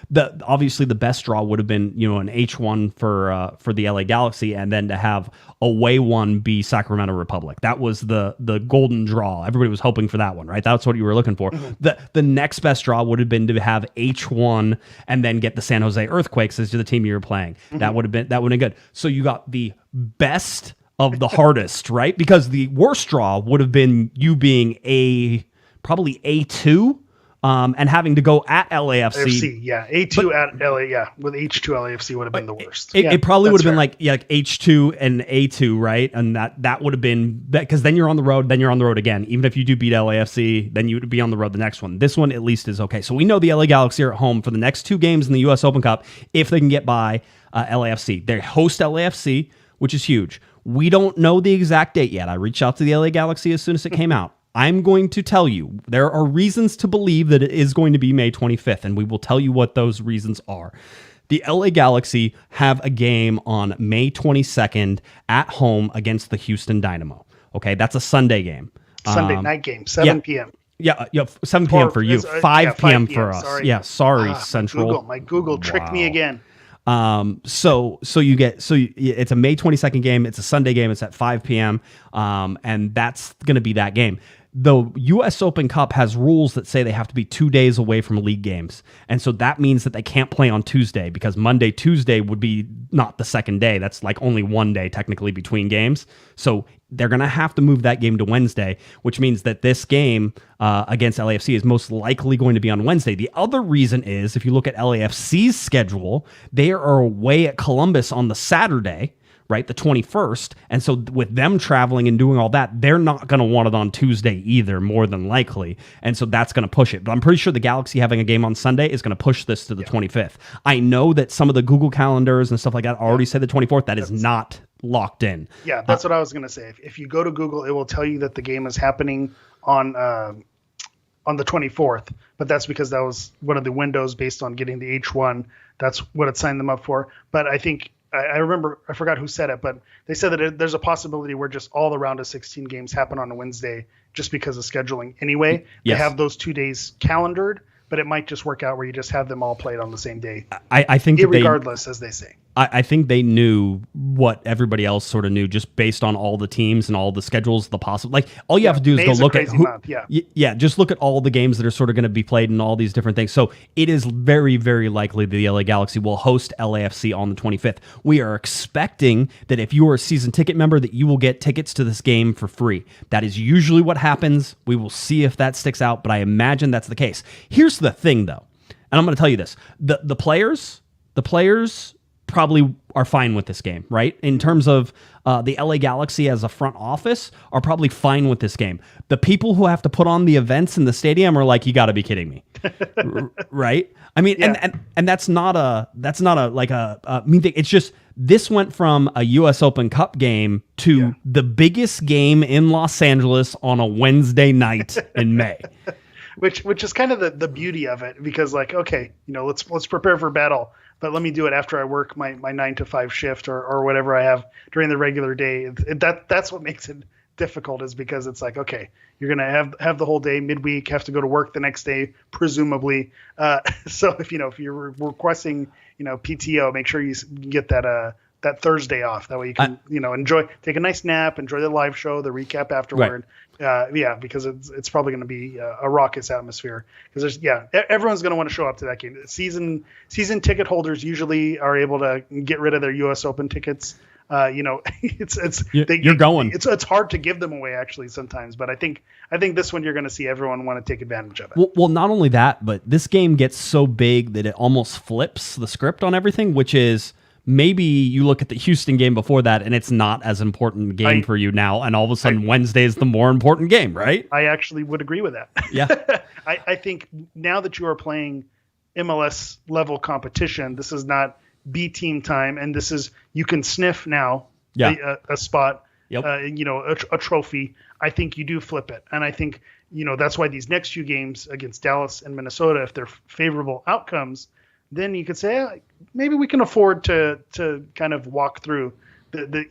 obviously the best draw would have been an H1 for the LA Galaxy, and then to have away one be Sacramento Republic. That was the golden draw. Everybody was hoping for that one, right? That's what you were looking for. Mm-hmm. The next best draw would have been to have H1 and then get the San Jose Earthquakes as the team you were playing. Mm-hmm. That would have been good. So you got the best of the hardest, right? Because the worst draw would have been you being probably A2, and having to go at LAFC. A2 at LA, with H2 LAFC would have been the worst. It probably would have been H2 and A2, right? And that would have been, because then you're on the road, again. Even if you do beat LAFC, then you would be on the road the next one. This one at least is okay. So we know the LA Galaxy are at home for the next 2 games in the US Open Cup if they can get by LAFC. They host LAFC, which is huge. We don't know the exact date yet. I reached out to the LA Galaxy as soon as it came out. I'm going to tell you, there are reasons to believe that it is going to be May 25th, and we will tell you what those reasons are. The LA Galaxy have a game on May 22nd at home against the Houston Dynamo. Okay, that's a Sunday game. Sunday night game, 7 p.m. Yeah, 7 p.m. for you, 5 p.m. for us. Sorry, Central. My Google tricked me again. So it's a May 22nd game. It's a Sunday game. It's at 5 p.m. And that's going to be that game. The U.S. Open Cup has rules that say they have to be 2 days away from league games. And so that means that they can't play on Tuesday, because Monday, Tuesday would be not the second day. That's only one day technically between games. So they're going to have to move that game to Wednesday, which means that this game against LAFC is most likely going to be on Wednesday. The other reason is, if you look at LAFC's schedule, they are away at Columbus on the Saturday, right, the 21st. And so with them traveling and doing all that, they're not going to want it on Tuesday either, more than likely. And so that's going to push it. But I'm pretty sure the Galaxy having a game on Sunday is going to push this to the 25th. I know that some of the Google calendars and stuff like that already say the 24th. That is not locked in. Yeah, that's what I was going to say. If you go to Google, it will tell you that the game is happening on the 24th, but that's because that was one of the windows based on getting the H1. That's what it signed them up for. But I think I remember, I forgot who said it, but they said that there's a possibility where just all the round of 16 games happen on a Wednesday just because of scheduling anyway. Yes. They have those 2 days calendared, but it might just work out where you just have them all played on the same day. I think irregardless, as they say. I think they knew what everybody else sort of knew just based on all the teams and all the schedules, the possible. Like, all you have to do is go look at who. Just look at all the games that are sort of going to be played and all these different things. So it is very, very likely the LA Galaxy will host LAFC on the 25th. We are expecting that if you are a season ticket member, that you will get tickets to this game for free. That is usually what happens. We will see if that sticks out, but I imagine that's the case. Here's the thing, though, and I'm going to tell you this: the players probably are fine with this game, right? In terms of the LA Galaxy as a front office are probably fine with this game. The people who have to put on the events in the stadium are like, you got to be kidding me, right? I mean, and that's not a mean thing. It's just this went from a U.S. Open Cup game to the biggest game in Los Angeles on a Wednesday night in May. Which is kind of the beauty of it, because like, okay, let's prepare for battle, but let me do it after I work my 9 to 5 shift or whatever I have during the regular day. That's what makes it difficult, is because it's like, okay, you're gonna have the whole day, midweek, have to go to work the next day, presumably. So if you're requesting PTO, make sure you get that Thursday off. That way you can enjoy, take a nice nap, enjoy the live show, the recap afterward. Right. Because it's probably going to be a raucous atmosphere, because everyone's going to want to show up to that game. Season ticket holders usually are able to get rid of their U.S. Open tickets. You're going. It's hard to give them away actually sometimes, but I think this one you're going to see everyone want to take advantage of it. Well, not only that, but this game gets so big that it almost flips the script on everything, which is, maybe you look at the Houston game before that and it's not as important a game for you now, and all of a sudden Wednesday is the more important game, right? I actually would agree with that. Yeah. I think now that you are playing MLS level competition, this is not B team time, and this is, you can sniff now a spot, a trophy. I think you do flip it. And I think, that's why these next few games against Dallas and Minnesota, if they're favorable outcomes, then you could say, maybe we can afford to kind of walk through the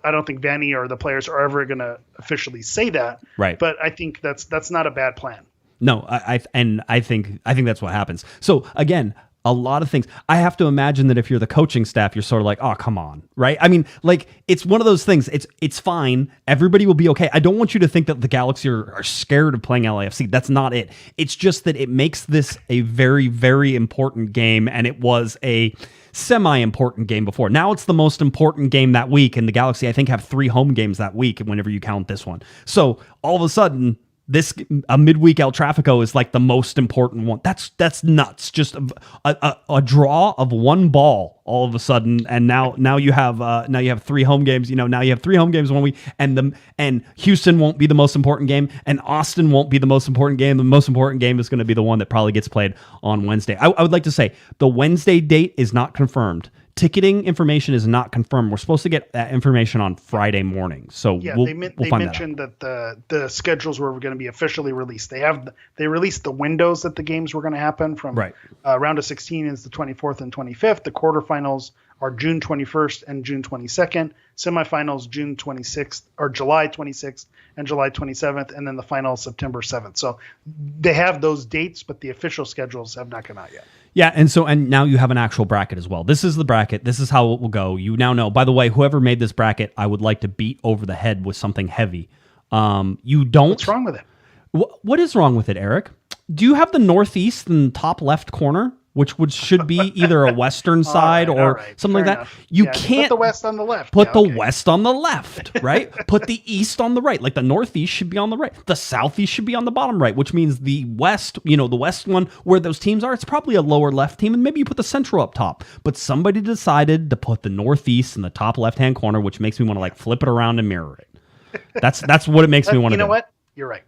I don't think Vanney or the players are ever going to officially say that, right? But I think that's not a bad plan. No, I think that's what happens. So again, a lot of things. I have to imagine that if you're the coaching staff, you're sort of like, oh, come on, right? I mean, like, it's one of those things. It's fine. Everybody will be okay. I don't want you to think that the Galaxy are scared of playing LAFC. That's not it. It's just that it makes this a very, very important game, and it was a semi-important game before. Now it's the most important game that week, and the Galaxy, I think, have 3 home games that week whenever you count this one. So all of a sudden, a midweek El Trafico is like the most important one. That's nuts. Just a draw of 1 ball all of a sudden, and now you have 3 home games. Now you have 3 home games 1 week, and Houston won't be the most important game, and Austin won't be the most important game. The most important game is going to be the one that probably gets played on Wednesday. I would like to say the Wednesday date is not confirmed. Ticketing information is not confirmed. We're supposed to get that information on Friday morning. So we'll find mentioned that the schedules were going to be officially released. They released the windows that the games were going to happen from. Right. Round of 16 is the 24th and 25th. The quarterfinals are June 21st and June 22nd. Semifinals June 26th or July 26th and July 27th, and then the final September 7th. So they have those dates, but the official schedules have not come out yet. Yeah, and now you have an actual bracket as well. This is the bracket. This is how it will go. You now know. By the way, whoever made this bracket, I would like to beat over the head with something heavy. You don't. What's wrong with it? What is wrong with it, Eric? Do you have the northeast and top left corner, which should be either a western side or something like that? Enough. You can't put the west on the left. Put the west on the left, right? Put the east on the right. Like the northeast should be on the right. The southeast should be on the bottom right, which means the west, the west one where those teams are, it's probably a lower left team, and maybe you put the central up top. But somebody decided to put the northeast in the top left-hand corner, which makes me want to flip it around and mirror it. That's what it makes me want to do. You know what? You're right.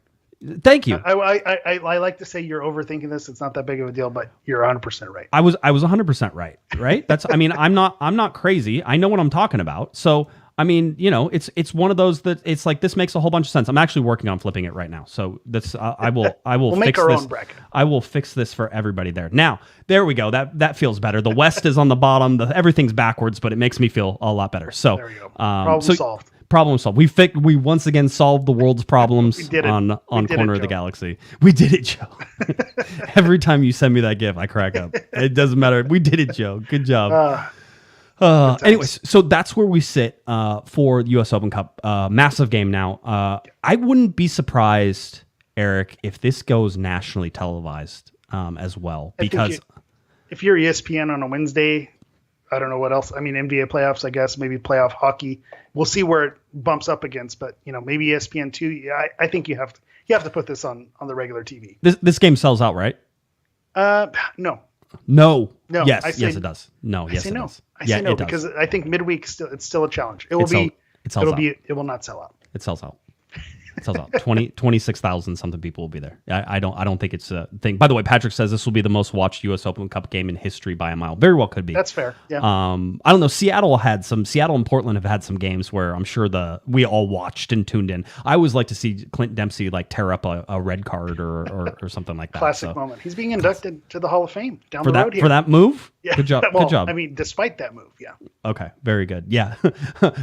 Thank you. I like to say you're overthinking this. It's not that big of a deal, but you're 100% right. I was 100% right. Right. I'm not crazy. I know what I'm talking about. So I mean, it's one of those that it's like this makes a whole bunch of sense. I'm actually working on flipping it right now, so that's I will we'll fix make our this. own bracket. I will fix this for everybody there. Now, there we go. That feels better. The West is on the bottom. Everything's backwards, but it makes me feel a lot better. So There you go. Problem solved. Problem solved. We once again solved the world's problems We did it. on We did Corner it, of the Joe. Galaxy. We did it, Joe. Every time you send me that GIF, I crack up. It doesn't matter. We did it, Joe. Good job. Anyways, so that's where we sit for the U.S. Open Cup. Massive game now. I wouldn't be surprised, Eric, if this goes nationally televised as well. Because if you're ESPN on a Wednesday, I don't know what else. I mean, NBA playoffs, I guess, maybe playoff hockey. We'll see where it bumps up against, but maybe ESPN too. Yeah, I think you have to put this on the regular TV. This game sells out, right? No. No. No, Yes. I say- Yes, it does. No. Yes, I say it no. does. I Yeah, say no it does. because I think midweek it's still a challenge. It will It sells out. it will not sell out. It sells out. It sells out. 26,000 something people will be there. I don't think it's a thing. By the way, Patrick says this will be the most watched U.S. Open Cup game in history by a mile. Very well could be. That's fair. Yeah. I don't know. Seattle and Portland have had some games where I'm sure we all watched and tuned in. I always like to see Clint Dempsey like tear up a red card or something like that. Classic So, moment. He's being inducted to the Hall of Fame down for the road that here. for that move. Yeah. Good job. Well, Good job. I mean, despite that move, yeah. Okay, very good. Yeah,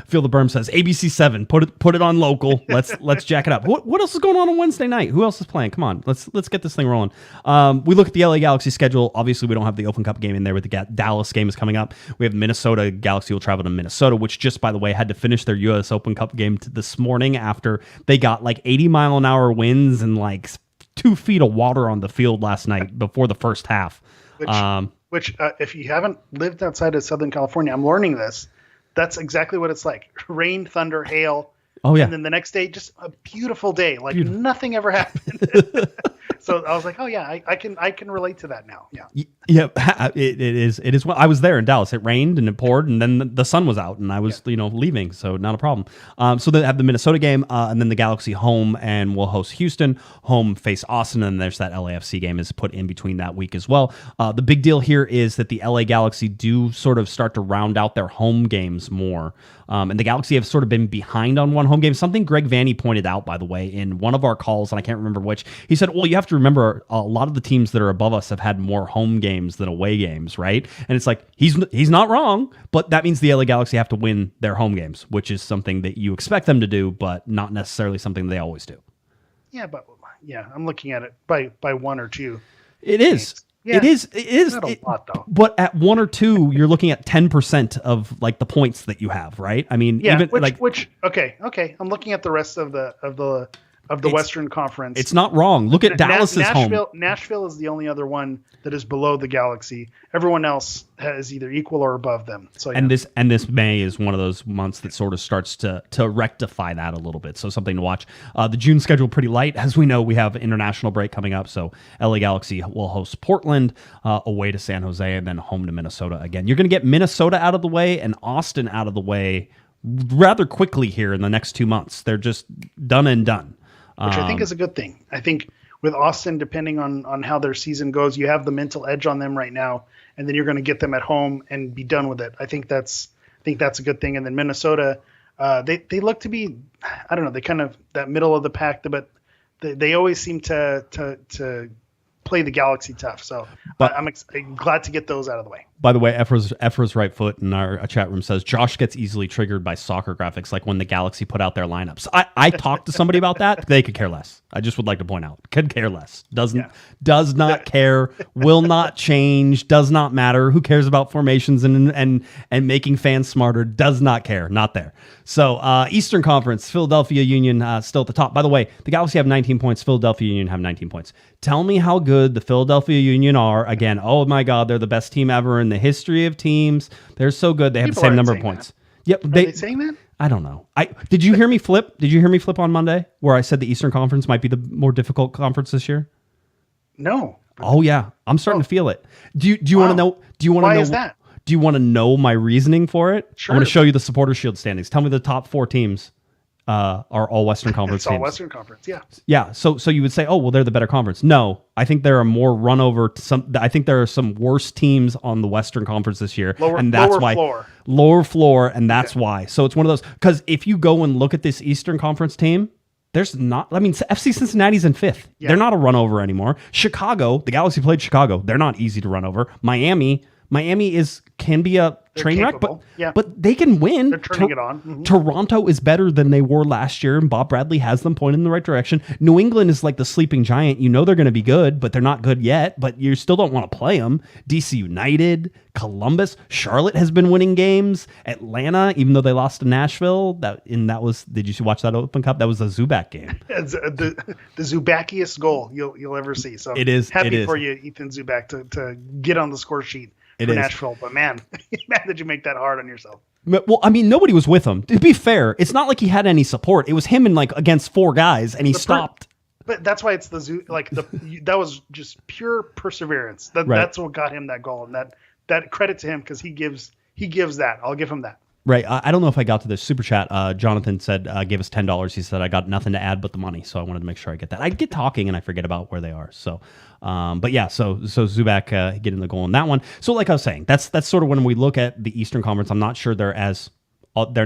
Phil the Berm says ABC 7. Put it on local. Let's jack it up. What else is going on Wednesday night? Who else is playing? Come on, let's get this thing rolling. We look at the LA Galaxy schedule. Obviously, we don't have the Open Cup game in there, but the Dallas game is coming up. We have Minnesota. Galaxy will travel to Minnesota, which just by the way had to finish their U.S. Open Cup game this morning after they got like 80-mile-an-hour winds and like 2 feet of water on the field last night before the first half. Which if you haven't lived outside of Southern California, I'm learning this. That's exactly what it's like. Rain, thunder, hail. Oh, yeah. And then the next day, just a beautiful day. Like nothing ever happened. So I was like, oh yeah, I can relate to that now. Yeah. Yeah, it is. It is. Well, I was there in Dallas. It rained and it poured, and then the sun was out, and I was, leaving, so not a problem. So they have the Minnesota game, and then the Galaxy home, and we'll host Houston. Home face Austin, and there's that LAFC game is put in between that week as well. The big deal here is that the LA Galaxy do sort of start to round out their home games more. And the Galaxy have sort of been behind on one home game. Something Greg Vanney pointed out, by the way, in one of our calls, and I can't remember which. He said, well, you have to remember a lot of the teams that are above us have had more home games than away games, right? And it's like, he's not wrong, but that means the LA Galaxy have to win their home games, which is something that you expect them to do, but not necessarily something they always do. Yeah, but I'm looking at it by one or two. It is. Yeah, it is not a lot though. But at 1 or 2, you're looking at 10% of like the points that you have, right? I mean, Yeah, even okay. I'm looking at the rest of the Western Conference. it's not wrong. Look at Dallas's home. Nashville is the only other one that is below the Galaxy. Everyone else is either equal or above them. So yeah. And this May is one of those months that sort of starts to rectify that a little bit. So something to watch. The June schedule pretty light, as we know. We have international break coming up. So LA Galaxy will host Portland, away to San Jose, and then home to Minnesota again. You're going to get Minnesota out of the way and Austin out of the way rather quickly here in the next 2 months. They're just done and done. Which I think is a good thing. I think with Austin, depending on how their season goes, you have the mental edge on them right now, and then you're going to get them at home and be done with it. I think that's a good thing. And then Minnesota, they look to be, I don't know, they kind of that middle of the pack, but they always seem to play the Galaxy tough. So I'm glad to get those out of the way. By the way, Ephra's right foot in our chat room says Josh gets easily triggered by soccer graphics, like when the Galaxy put out their lineups. I talked to somebody about that. They could care less. I just would like to point out, could care less. Does not care. Will not change. Does not matter. Who cares about formations and making fans smarter? Does not care. Not there. So Eastern Conference, Philadelphia Union still at the top. By the way, the Galaxy have 19 points. Philadelphia Union have 19 points. Tell me how good the Philadelphia Union are. Again, oh my God, they're the best team ever in the history of teams. They're so good. They have the same number of points. Yep. Are they saying that? I don't know. Did you hear me flip? Did you hear me flip on Monday where I said the Eastern Conference might be the more difficult conference this year? No. Oh yeah, I'm starting to feel it. Do you want to know? Do you want to know? Why is that? Do you want to know my reasoning for it? Sure. I'm going to show you the Supporter Shield standings. Tell me the top 4 teams are all Western Conference It's all teams. Western Conference, yeah. Yeah, so you would say, oh well, they're the better conference. No, I think there are more run over. I think there are some worse teams on the Western Conference this year, and that's why lower floor, and that's why. So it's one of those, because if you go and look at this Eastern Conference team, there's not. I mean, FC Cincinnati's in 5th. Yeah. They're not a run over anymore. Chicago, the Galaxy played Chicago. They're not easy to run over. Miami can be a train wreck, but they can win. They're turning it on. Mm-hmm. Toronto is better than they were last year, and Bob Bradley has them pointed in the right direction. New England is like the sleeping giant. You know they're going to be good, but they're not good yet, but you still don't want to play them. DC United, Columbus, Charlotte has been winning games. Atlanta, even though they lost to Nashville, did you watch that Open Cup? That was a Zubac game. It's the Zubaciest goal you'll ever see. So it is happy for you, Ethan Zubak, to get on the score sheet. For Nashville, but man, did you make that hard on yourself? Well, I mean, nobody was with him. To be fair, it's not like he had any support. It was him and against 4 guys, and he stopped. But that's why it's that was just pure perseverance. That's what got him that goal, and that credit to him, because he gives that. I'll give him that. Right. I don't know if I got to this super chat. Jonathan said, gave us $10. He said, I got nothing to add but the money. So I wanted to make sure I get that. I get talking and I forget about where they are. So, but yeah, so Zubac getting the goal in that one. So like I was saying, that's sort of when we look at the Eastern Conference, I'm not sure they're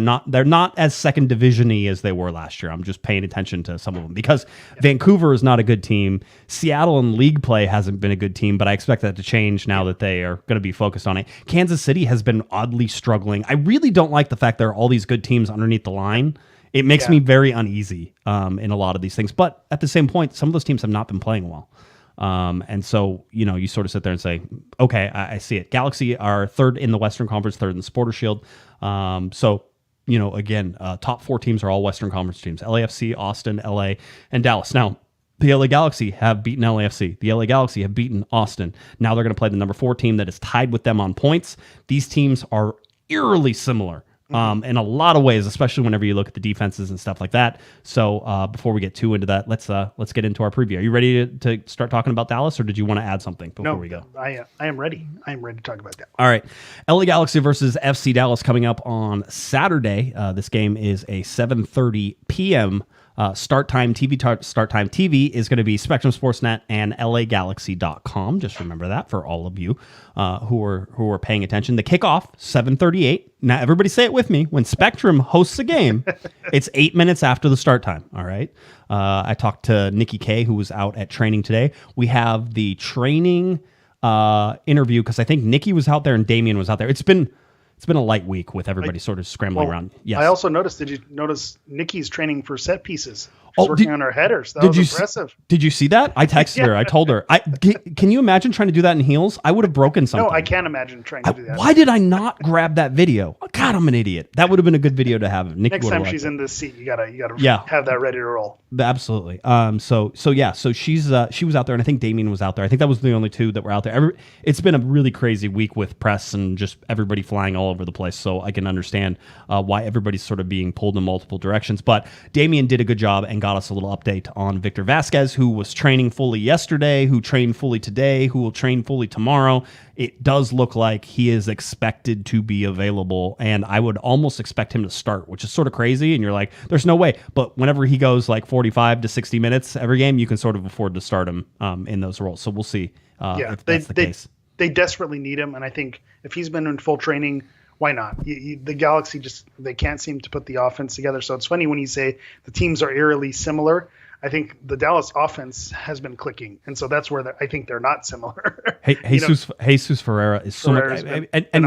not as second division-y as they were last year. I'm just paying attention to some of them because Vancouver is not a good team. Seattle in league play hasn't been a good team, but I expect that to change now that they are going to be focused on it. Kansas City has been oddly struggling. I really don't like the fact there are all these good teams underneath the line. It makes me very uneasy in a lot of these things. But at the same point, some of those teams have not been playing well. And so, you sort of sit there and say, okay, I see it. Galaxy are 3rd in the Western Conference, 3rd in the Supporter Shield. So, again, top 4 teams are all Western Conference teams: LAFC, Austin, LA, and Dallas. Now, the LA Galaxy have beaten LAFC. The LA Galaxy have beaten Austin. Now they're going to play the number 4 team that is tied with them on points. These teams are eerily similar. In a lot of ways, especially whenever you look at the defenses and stuff like that. So before we get too into that, let's get into our preview. Are you ready to start talking about Dallas, or did you want to add something before we go? I am ready. I am ready to talk about that. All right. LA Galaxy versus FC Dallas coming up on Saturday. This game is a 7:30 p.m. Start time. TV is going to be Spectrum Sportsnet and LAGalaxy.com. Just remember that for all of you who are paying attention. The kickoff, 7:38. Now, everybody say it with me. When Spectrum hosts a game, it's 8 minutes after the start time. All right. I talked to Nikki Kay, who was out at training today. We have the training interview because I think Nikki was out there and Damien was out there. It's been a light week with everybody sort of scrambling around. Yes. I also noticed, did you notice Nikki's training for set pieces? She's working on her headers. That was impressive. Did you see that? I texted her. I told her. Can you imagine trying to do that in heels? I would have broken something. No, I can't imagine trying to do that. Why did I not grab that video? God, I'm an idiot. That would have been a good video to have. Nikki Next time she's in this seat, you gotta have that ready to roll. Absolutely. So she was out there, and I think Damien was out there. I think that was the only 2 that were out there. It's been a really crazy week with press and just everybody flying all over the place. So I can understand why everybody's sort of being pulled in multiple directions. But Damien did a good job and got us a little update on Victor Vasquez, who was training fully yesterday, who trained fully today, who will train fully tomorrow. It does look like he is expected to be available, and I would almost expect him to start, which is sort of crazy, and you're like, there's no way. But whenever he goes like 45 to 60 minutes every game, you can sort of afford to start him in those roles. So we'll see if that's the case. They desperately need him, and I think if he's been in full training, why not? The Galaxy they can't seem to put the offense together. So it's funny when you say the teams are eerily similar. I think the Dallas offense has been clicking, and so that's where I think they're not similar. Jesus Ferreira is so much, and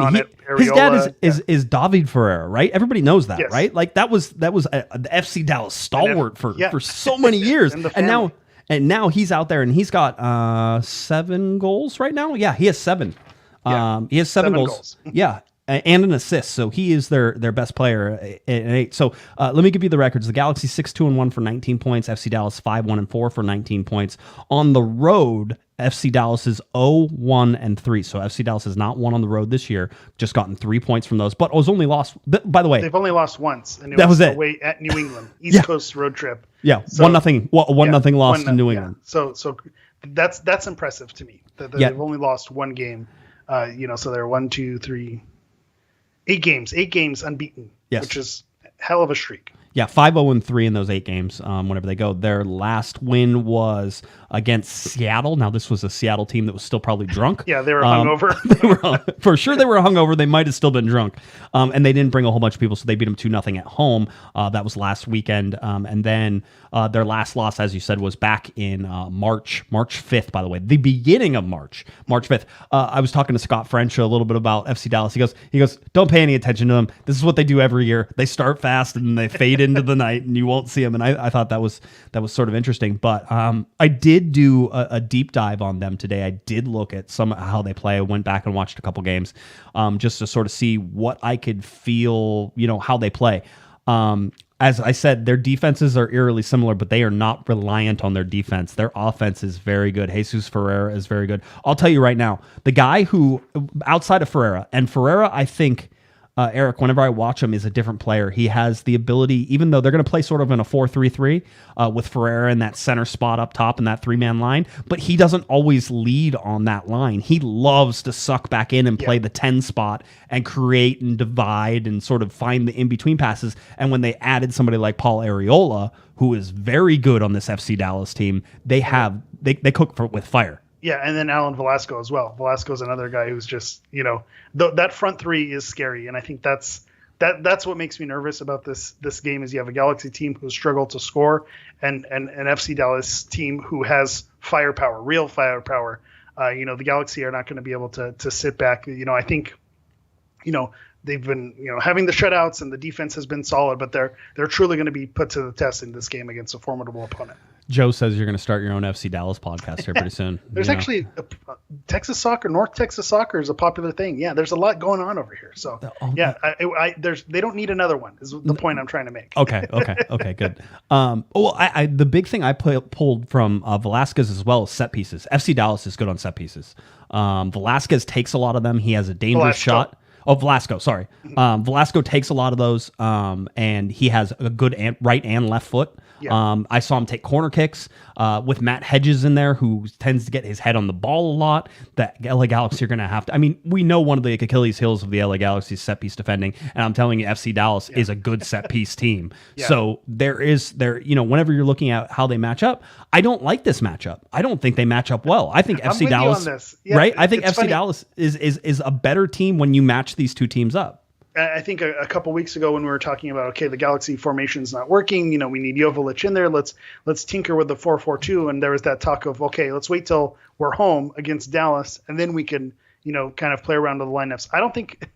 his dad is David Ferreira, right? Everybody knows that, right? Like that was the FC Dallas stalwart for so many years, and now he's out there and he's got 7 goals right now. Yeah, he has 7. He has 7 goals. Yeah. And an assist, so he is their best player at 8. So let me give you the records. The Galaxy 6-2-1 for 19 points. FC Dallas 5-1-4 for 19 points. On the road, FC Dallas is 0-1-3. So FC Dallas has not won on the road this year. Just gotten 3 points from those, but was only lost. By the way, they've only lost once, and that was it. Away at New England, East Coast road trip. Yeah, so, 1-0 lost in New England. So that's impressive to me. That they've only lost 1 game. So they're 1, 2, 3. 8 games unbeaten, which is hell of a streak. Yeah, 5-0-3 in those 8 games. Whenever they go, their last win was against Seattle. Now, this was a Seattle team that was still probably drunk. Yeah, they were hungover. For sure, they were hungover. They might have still been drunk, and they didn't bring a whole bunch of people, so they beat them 2-0 at home. That was last weekend, and then their last loss, as you said, was back in March 5th. By the way, the beginning of March 5th. I was talking to Scott French a little bit about FC Dallas. He goes, don't pay any attention to them. This is what they do every year. They start fast and they fade into the night, and you won't see them. And I thought that was sort of interesting. But I did do a deep dive on them today. I did look at how they play. I went back and watched a couple games just to sort of see what I could feel, how they play. As I said, their defenses are eerily similar, but they are not reliant on their defense. Their offense is very good. Jesus Ferreira is very good. I'll tell you right now, the guy who, outside of Ferreira, I think, Eric, whenever I watch him, is a different player. He has the ability, even though they're going to play sort of in a 4-3-3 with Ferreira in that center spot up top in that 3-man line, but he doesn't always lead on that line. He loves to suck back in and play the 10 spot and create and divide and sort of find the in-between passes. And when they added somebody like Paul Arriola, who is very good on this FC Dallas team, they cook with fire. Yeah, and then Alan Velasco as well. Velasco's another guy who's just, that front three is scary, and I think that's what makes me nervous about this game is you have a Galaxy team who struggled to score and an FC Dallas team who has firepower, real firepower. The Galaxy are not going to be able to sit back. I think, they've been, having the shutouts and the defense has been solid, but they're truly going to be put to the test in this game against a formidable opponent. Joe says you're going to start your own FC Dallas podcast here pretty soon. There's actually Texas soccer, North Texas soccer is a popular thing. Yeah, there's a lot going on over here. So they don't need another one. Is the point I'm trying to make. Okay, good. The big thing I pulled from Velasquez as well is set pieces. FC Dallas is good on set pieces. Velasquez takes a lot of them. He has a dangerous shot. Oh, Velasco, sorry. Velasco takes a lot of those, and he has a good right and left foot. Yeah. I saw him take corner kicks with Matt Hedges in there, who tends to get his head on the ball a lot. That LA Galaxy are going to have to. I mean, we know one of the Achilles heels of the LA Galaxy is set piece defending, and I'm telling you, FC Dallas is a good set piece team. Yeah. So whenever you're looking at how they match up, I don't like this matchup. I don't think they match up well. I think FC Dallas, right? I think FC Dallas is a better team when you match these two teams up. I think a couple weeks ago when we were talking about, the Galaxy formation's not working, we need Jovic in there. Let's tinker with the 4-4-2. And there was that talk of, let's wait till we're home against Dallas and then we can, kind of play around with the lineups. I don't think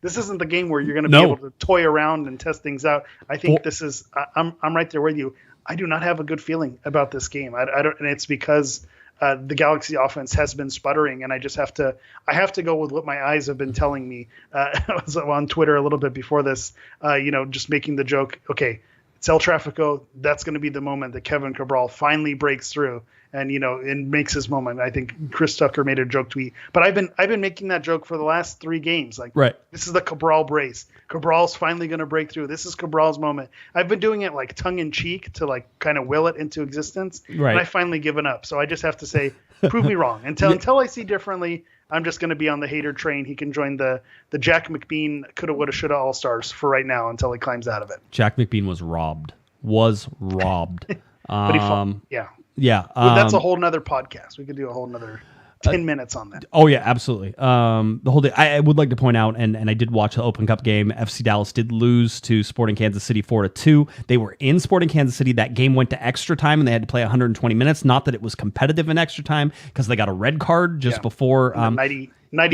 this isn't the game where you're going to be able to toy around and test things out. I think this is, I'm right there with you. I do not have a good feeling about this game. I don't, and it's because the Galaxy offense has been sputtering, and I have to go with what my eyes have been telling me. I was on Twitter a little bit before this, just making the joke, it's El Trafico. That's going to be the moment that Kevin Cabral finally breaks through and makes his moment. I think Chris Tucker made a joke tweet, but I've been making that joke for the last 3 games. This is the Cabral brace. Cabral's finally going to break through. This is Cabral's moment. I've been doing it tongue in cheek to kind of will it into existence. Right. And I finally given up. So I just have to say, prove me wrong. Until I see differently, I'm just going to be on the hater train. He can join the Jack McBean coulda, woulda, shoulda all-stars for right now until he climbs out of it. Jack McBean was robbed. But he fought. Yeah. Yeah. That's a whole nother podcast. We could do a whole nother 10 minutes on that. Oh, yeah, absolutely. The whole day. I would like to point out, and I did watch the Open Cup game. FC Dallas did lose to Sporting Kansas City 4-2. They were in Sporting Kansas City. That game went to extra time, and they had to play 120 minutes. Not that it was competitive in extra time, because they got a red card just before. 90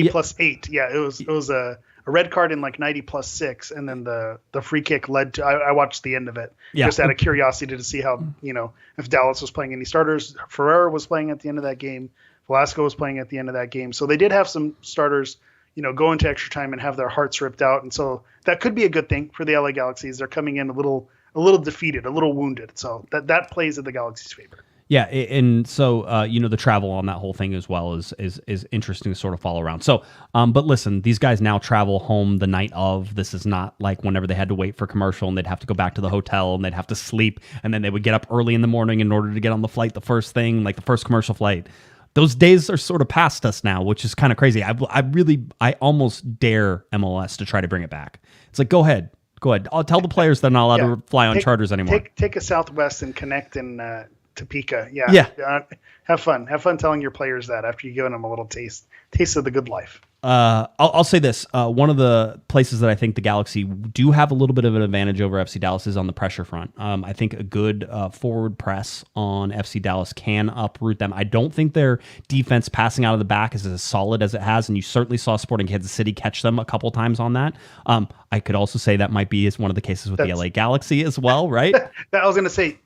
plus 8. Yeah, it was a red card in 90 plus 6, and then the free kick led to. I watched the end of it just out of curiosity to see how if Dallas was playing any starters. Ferreira was playing at the end of that game. Velasco was playing at the end of that game, so they did have some starters, go into extra time and have their hearts ripped out, and so that could be a good thing for the LA Galaxies. They're coming in a little defeated, a little wounded, so that plays in the Galaxy's favor. Yeah, and so the travel on that whole thing as well is interesting to sort of follow around. So, but listen, these guys now travel home the night of. This is not like whenever they had to wait for commercial and they'd have to go back to the hotel and they'd have to sleep, and then they would get up early in the morning in order to get on the flight, the first thing, like the first commercial flight. Those days are sort of past us now, which is kind of crazy. I almost dare MLS to try to bring it back. It's go ahead. Go ahead. I'll tell the players they're not allowed to fly on charters anymore. Take a Southwest and connect in Topeka. Yeah. Yeah. Have fun. Have fun telling your players that after you give them a little taste of the good life. I'll say this. One of the places that I think the Galaxy do have a little bit of an advantage over FC Dallas is on the pressure front. I think a good forward press on FC Dallas can uproot them. I don't think their defense passing out of the back is as solid as it has, and you certainly saw Sporting Kansas City catch them a couple times on that. I could also say that might be one of the cases with the LA Galaxy as well, right? I was going to say,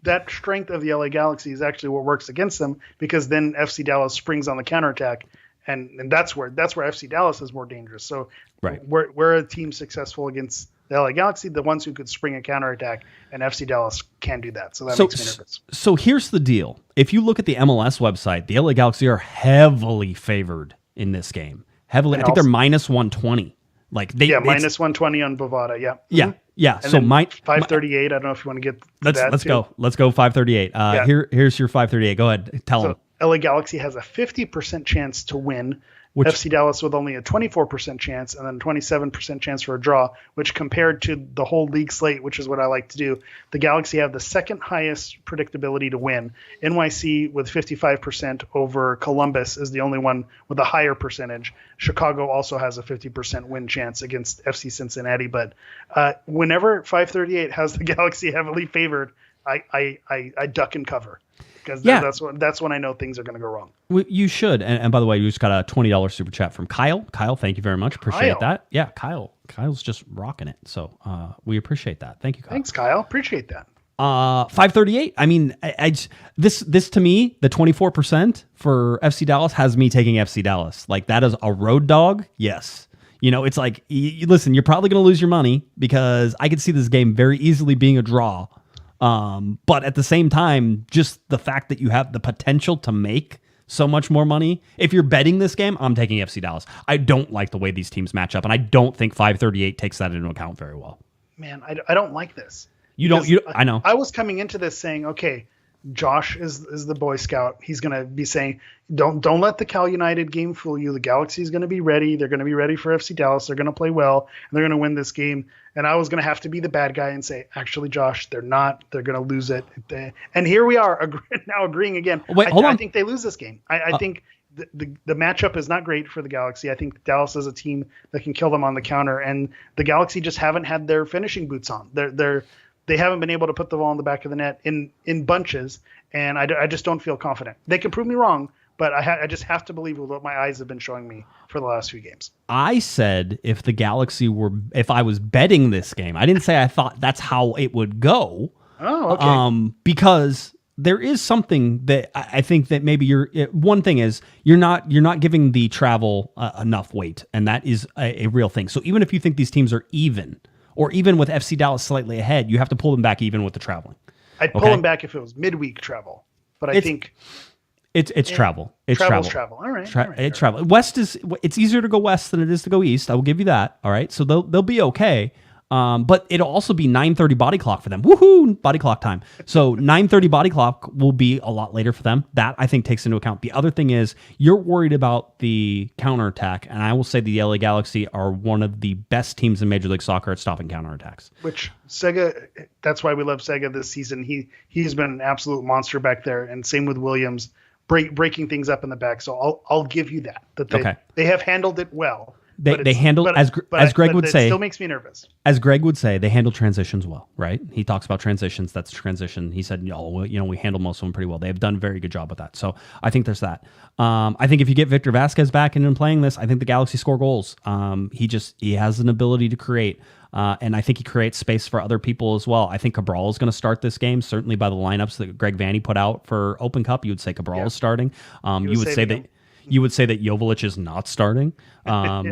that strength of the LA Galaxy is actually what works against them, because then FC Dallas springs on the counterattack. And that's where FC Dallas is more dangerous. So we're a team successful against the LA Galaxy, the ones who could spring a counterattack, and FC Dallas can do that. So that makes me nervous. So here's the deal. If you look at the MLS website, the LA Galaxy are heavily favored in this game. Heavily. I think they're minus 120. Minus 120 on Bovada. Yeah. Yeah. Mm-hmm. Yeah. And so 538. I don't know if you want to get let's go. Let's go 538. Here's your 538. Go ahead. Tell them. LA Galaxy has a 50% chance to win. FC Dallas with only a 24% chance, and then 27% chance for a draw, which compared to the whole league slate, which is what I like to do, the Galaxy have the second highest predictability to win. NYC with 55% over Columbus is the only one with a higher percentage. Chicago also has a 50% win chance against FC Cincinnati. But whenever 538 has the Galaxy heavily favored, I duck and cover. Because that's when I know things are going to go wrong. Well, you should. And by the way, you just got a $20 super chat from Kyle. Kyle, thank you very much. Appreciate that. Yeah, Kyle's just rocking it. So we appreciate that. Thank you, Kyle. Thanks, Kyle. Appreciate that. 538. I mean, this to me, the 24% for FC Dallas has me taking FC Dallas. Like, that is a road dog. Yes. It's like, listen, you're probably going to lose your money, because I could see this game very easily being a draw. But at the same time, just the fact that you have the potential to make so much more money. If you're betting this game, I'm taking FC Dallas. I don't like the way these teams match up, and I don't think 538 takes that into account very well. Man, I don't like this. I know. I was coming into this saying, okay, Josh is the Boy Scout. He's going to be saying, don't let the Cal United game fool you. The Galaxy is going to be ready. They're going to be ready for FC Dallas. They're going to play well, and they're going to win this game. And I was going to have to be the bad guy and say, actually, Josh, they're not. They're going to lose it. And here we are now agreeing again. Wait, hold on. I think they lose this game. I think the matchup is not great for the Galaxy. I think Dallas is a team that can kill them on the counter, and the Galaxy just haven't had their finishing boots on. They haven't been able to put the ball in the back of the net in bunches, and I just don't feel confident. They can prove me wrong, but I just have to believe what my eyes have been showing me for the last few games. I said if I was betting this game, I didn't say I thought that's how it would go. Oh, okay. Because there is something that I think that maybe one thing is you're not giving the travel enough weight, and that is a real thing. So even if you think these teams are even, or even with FC Dallas slightly ahead, you have to pull them back even with the traveling. I'd pull them back if it was midweek travel, but I think it's travel. It's travel. All right. It's travel. West it's easier to go west than it is to go east. I will give you that. All right. So they'll be okay. But it'll also be 9:30 body clock for them. Woohoo! Body clock time. So 9:30 body clock will be a lot later for them. That, I think, takes into account. The other thing is you're worried about the counterattack, and I will say the LA Galaxy are one of the best teams in Major League Soccer at stopping counterattacks. Which Sega, that's why we love Sega this season. He's been an absolute monster back there, and same with Williams, breaking things up in the back. So I'll give you that they have handled it well. They handle, as Greg would say, it still makes me nervous. As Greg would say, they handle transitions well, right? He talks about transitions. That's transition. He said, we handle most of them pretty well. They have done a very good job with that. So I think there's that. I think if you get Victor Vasquez back in and playing this, I think the Galaxy score goals. He has an ability to create, and I think he creates space for other people as well. I think Cabral is going to start this game, certainly by the lineups that Greg Vanney put out for Open Cup. You would say Cabral is starting. You would say that Joveljic is not starting, but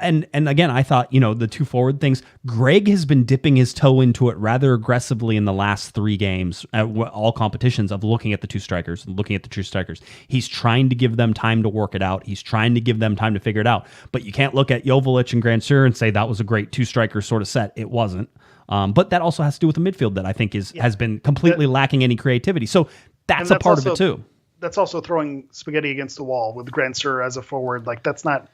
again, I thought, the two forward things, Greg has been dipping his toe into it rather aggressively in the last 3 games at all competitions of looking at the two strikers and looking at the true strikers. He's trying to give them time to work it out. He's trying to give them time to figure it out, but you can't look at Joveljic and Grandsir and say that was a great two striker sort of set. It wasn't. But that also has to do with the midfield that I think has been completely lacking any creativity. So that's a part of it too. That's also throwing spaghetti against the wall with Grandsir as a forward. Like that's not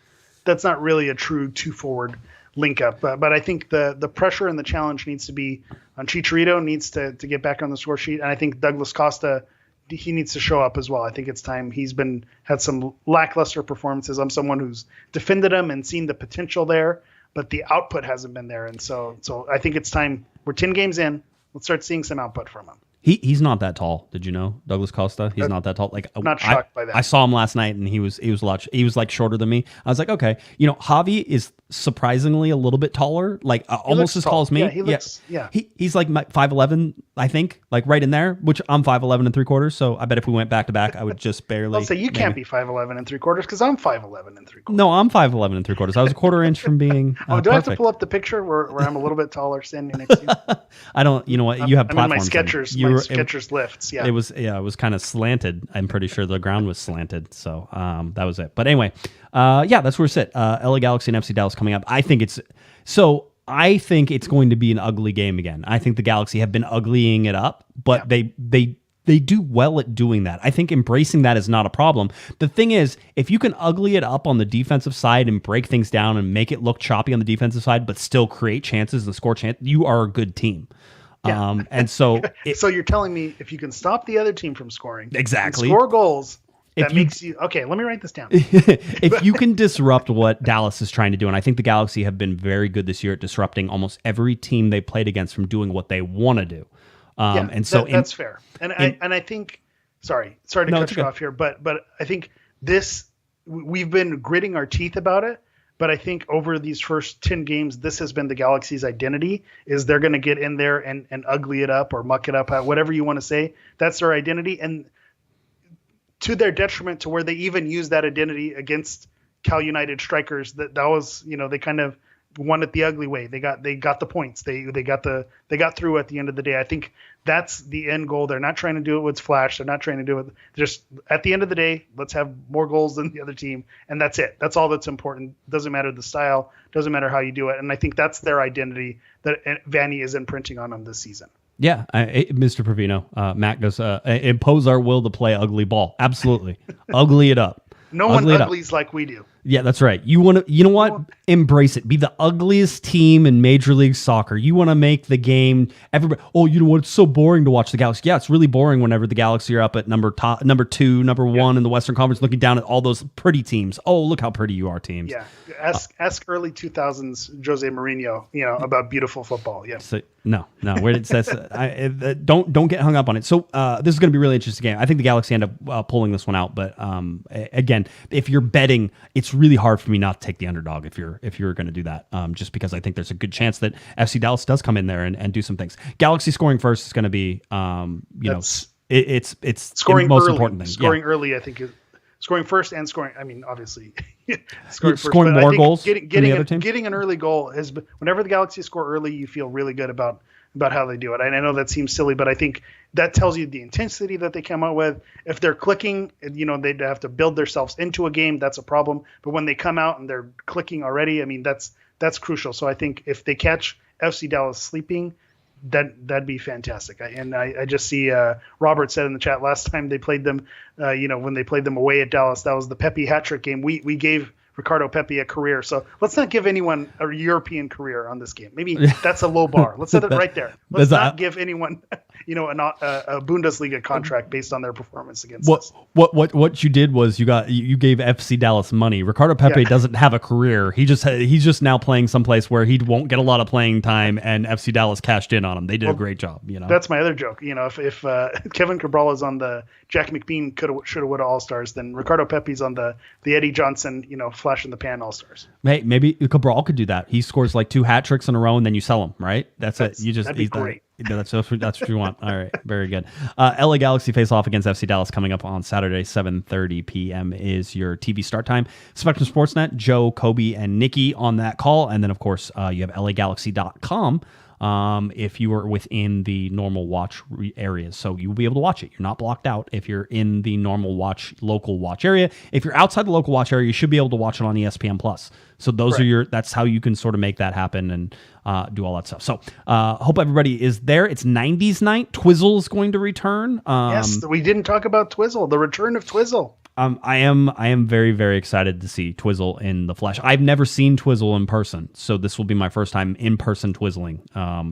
really a true 2 forward link up. But I think the pressure and the challenge needs to be on Chicharito, needs to get back on the score sheet. And I think Douglas Costa, he needs to show up as well. I think it's time. He's had some lackluster performances. I'm someone who's defended him and seen the potential there, but the output hasn't been there. And so I think it's time. We're 10 games in. Let's start seeing some output from him. He's not that tall. Did you know, Douglas Costa? He's not that tall. Like, I'm not shocked by that. I saw him last night, and he was like shorter than me. I was like, okay, Javi is surprisingly a little bit taller, like almost as tall as me. Yeah, he looks. Yeah. He's like 5'11", I think, like right in there. Which I'm 5'11 3/4. So I bet if we went back to back, I would just barely. I'll say you can't be 5'11 3/4 because I'm 5'11 3/4. No, I'm 5'11 3/4. I was a quarter inch from being. Do I have to pull up the picture where I'm a little bit taller standing next to you? I don't. You know what? You have I'm in my platforms. Skechers lifts. Yeah. It was kind of slanted. I'm pretty sure the ground was slanted. So that was it. But anyway, that's where we sit. LA Galaxy and FC Dallas coming up. I think it's going to be an ugly game again. I think the Galaxy have been uglying it up, but they do well at doing that. I think embracing that is not a problem. The thing is, if you can ugly it up on the defensive side and break things down and make it look choppy on the defensive side, but still create chances and score chances, you are a good team. Yeah. And so, so you're telling me if you can stop the other team from scoring, exactly, score goals, makes you okay. Let me write this down. If you can disrupt what Dallas is trying to do, and I think the Galaxy have been very good this year at disrupting almost every team they played against from doing what they want to do. And so that's fair. And I think, sorry to cut you off here, but I think we've been gritting our teeth about it. But I think over these first 10 games, this has been the Galaxy's identity, is they're going to get in there and ugly it up or muck it up, whatever you want to say. That's their identity. And to their detriment, to where they even use that identity against Cal United strikers, that was, they kind of won it the ugly way. They got the points. They got through at the end of the day. I think that's the end goal. They're not trying to do it with flash. They're not trying to do it. Just at the end of the day, let's have more goals than the other team, and that's it. That's all that's important. Doesn't matter the style. Doesn't matter how you do it. And I think that's their identity that Vanney is imprinting on them this season. Yeah, Mr. Provino, Mac goes, impose our will to play ugly ball. Absolutely, ugly it up. No one uglies like we do. Yeah, that's right. You know what? Embrace it. Be the ugliest team in Major League Soccer. You want to make the game. Everybody. Oh, you know what? It's so boring to watch the Galaxy. Yeah, it's really boring whenever the Galaxy are up at number 2, number 1 in the Western Conference, looking down at all those pretty teams. Oh, look how pretty you are, teams. Yeah. Ask early 2000s Jose Mourinho. About beautiful football. Yeah. So, no. Where it says don't get hung up on it. So this is going to be a really interesting game. I think the Galaxy end up pulling this one out. But again, if you're betting, it's really hard for me not to take the underdog if you're going to do that. Just because I think there's a good chance that FC Dallas does come in there and do some things. Galaxy scoring first is going to be it's scoring the most early. Important thing. Scoring early, I think, is scoring first and scoring. I mean, obviously, scoring more goals. Getting an early goal is whenever the Galaxy score early, you feel really good about how they do it. And I know that seems silly, but I think that tells you the intensity that they come out with. If they're clicking, they'd have to build themselves into a game. That's a problem. But when they come out and they're clicking already, I mean, that's crucial. So I think if they catch FC Dallas sleeping, that'd be fantastic. I just see Robert said in the chat last time they played them, when they played them away at Dallas, that was the Pepe hat trick game. We gave Ricardo Pepi a career. So let's not give anyone a European career on this game. Maybe that's a low bar. Let's set it right there. Let's not give anyone, a Bundesliga contract based on their performance against us. What you did was you gave FC Dallas money. Ricardo Pepi doesn't have a career. He's just now playing someplace where he won't get a lot of playing time, and FC Dallas cashed in on him. They did a great job. That's my other joke. If Kevin Cabral is on the Jack McBean shoulda woulda All Stars, then Ricardo Pepi's on the Eddie Johnson flash in the pan All Stars. Hey, maybe Cabral could do that. He scores like 2 hat tricks in a row, and then you sell him, right? That'd be great. That's what you want. All right, very good. LA Galaxy face off against FC Dallas coming up on Saturday, 7:30 p.m. is your TV start time. Spectrum Sportsnet, Joe, Kobe, and Nikki on that call, and then of course you have LAGalaxy.com. If you are within the normal watch areas. So you'll be able to watch it. You're not blocked out if you're in the normal local watch area. If you're outside the local watch area, you should be able to watch it on ESPN Plus. So those are that's how you can sort of make that happen and do all that stuff. So hope everybody is there. It's 90s night. Twizzle is going to return. Yes, we didn't talk about Twizzle, the return of Twizzle. I am very, very excited to see Twizzle in the flesh. I've never seen Twizzle in person, so this will be my first time in person Twizzling.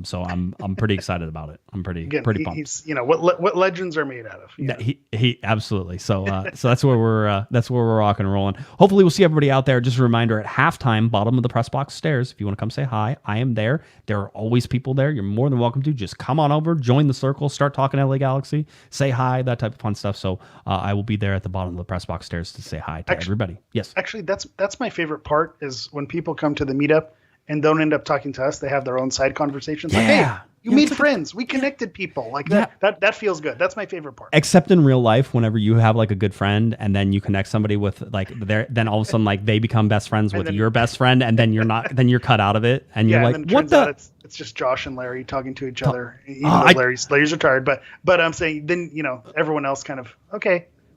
So I'm pretty excited about it. I'm pretty pumped. He's, what legends are made out of. Yeah, he absolutely. So that's where we're rocking and rolling. Hopefully we'll see everybody out there. Just a reminder, at halftime, bottom of the press box stairs. If you want to come say hi, I am there. There are always people there. You're more than welcome to. Just come on over, join the circle, start talking LA Galaxy, say hi, that type of fun stuff. So I will be there at the bottom of the press box stairs to say hi to everybody. Yes. Actually, that's my favorite part is when people come to the meetup and don't end up talking to us. They have their own side conversations. Like, hey, you made friends. We connected people. Like that feels good. That's my favorite part. Except in real life, whenever you have like a good friend and then you connect somebody with like then all of a sudden like they become best friends with your best friend and then you're not, then you're cut out of it and you're like, and what the? It's just Josh and Larry talking to each other. Even though Larry's retired, but I'm saying then everyone else kind of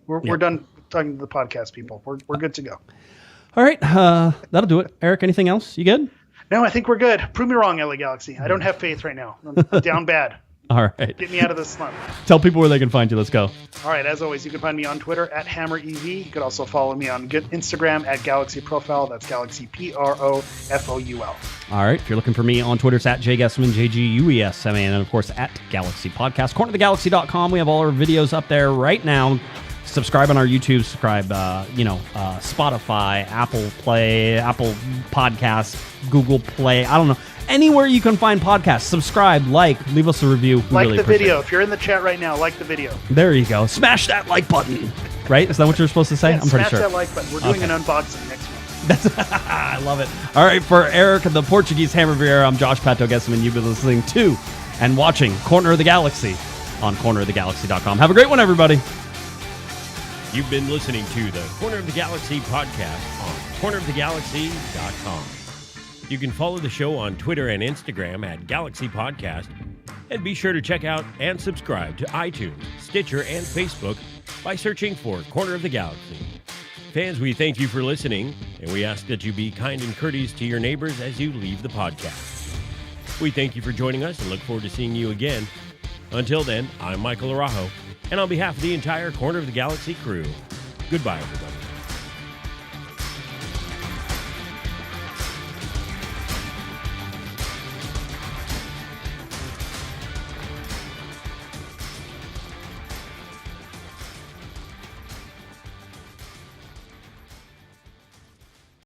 we're done talking to the podcast people. We're good to go. All right, that'll do it. Eric, anything else? You good? No, I think we're good. Prove me wrong, LA Galaxy. I don't have faith right now. I'm down bad. All right. Get me out of this slump. Tell people where they can find you. Let's go. All right. As always, you can find me on Twitter at HammerEV. You could also follow me on Instagram at Galaxy Profile. That's Galaxy PROFOUL. All right. If you're looking for me on Twitter, it's at JGuesman, JGUESMAN, and of course at Galaxy Podcast. CornerTheGalaxy.com. We have all our videos up there right now. Subscribe on our YouTube. Subscribe, Spotify, Apple Play, Apple Podcasts, Google Play. I don't know. Anywhere you can find podcasts. Subscribe, leave us a review. We like really the video. it. If you're in the chat right now, like the video. There you go. Smash that like button. Right? Is that what you're supposed to say? Yeah, I'm pretty sure. Smash that like button. We're doing an unboxing next week. I love it. All right, for Eric, the Portuguese Hammer Vieira, I'm Josh Pato Guesman. You've been listening to and watching Corner of the Galaxy on cornerofthegalaxy.com. Have a great one, everybody. You've been listening to the Corner of the Galaxy podcast on cornerofthegalaxy.com. You can follow the show on Twitter and Instagram at Galaxy Podcast, and be sure to check out and subscribe to iTunes, Stitcher, and Facebook by searching for Corner of the Galaxy. Fans, we thank you for listening, and we ask that you be kind and courteous to your neighbors as you leave the podcast. We thank you for joining us and look forward to seeing you again. Until then, I'm Michael Araujo, and on behalf of the entire Corner of the Galaxy crew, goodbye, everybody.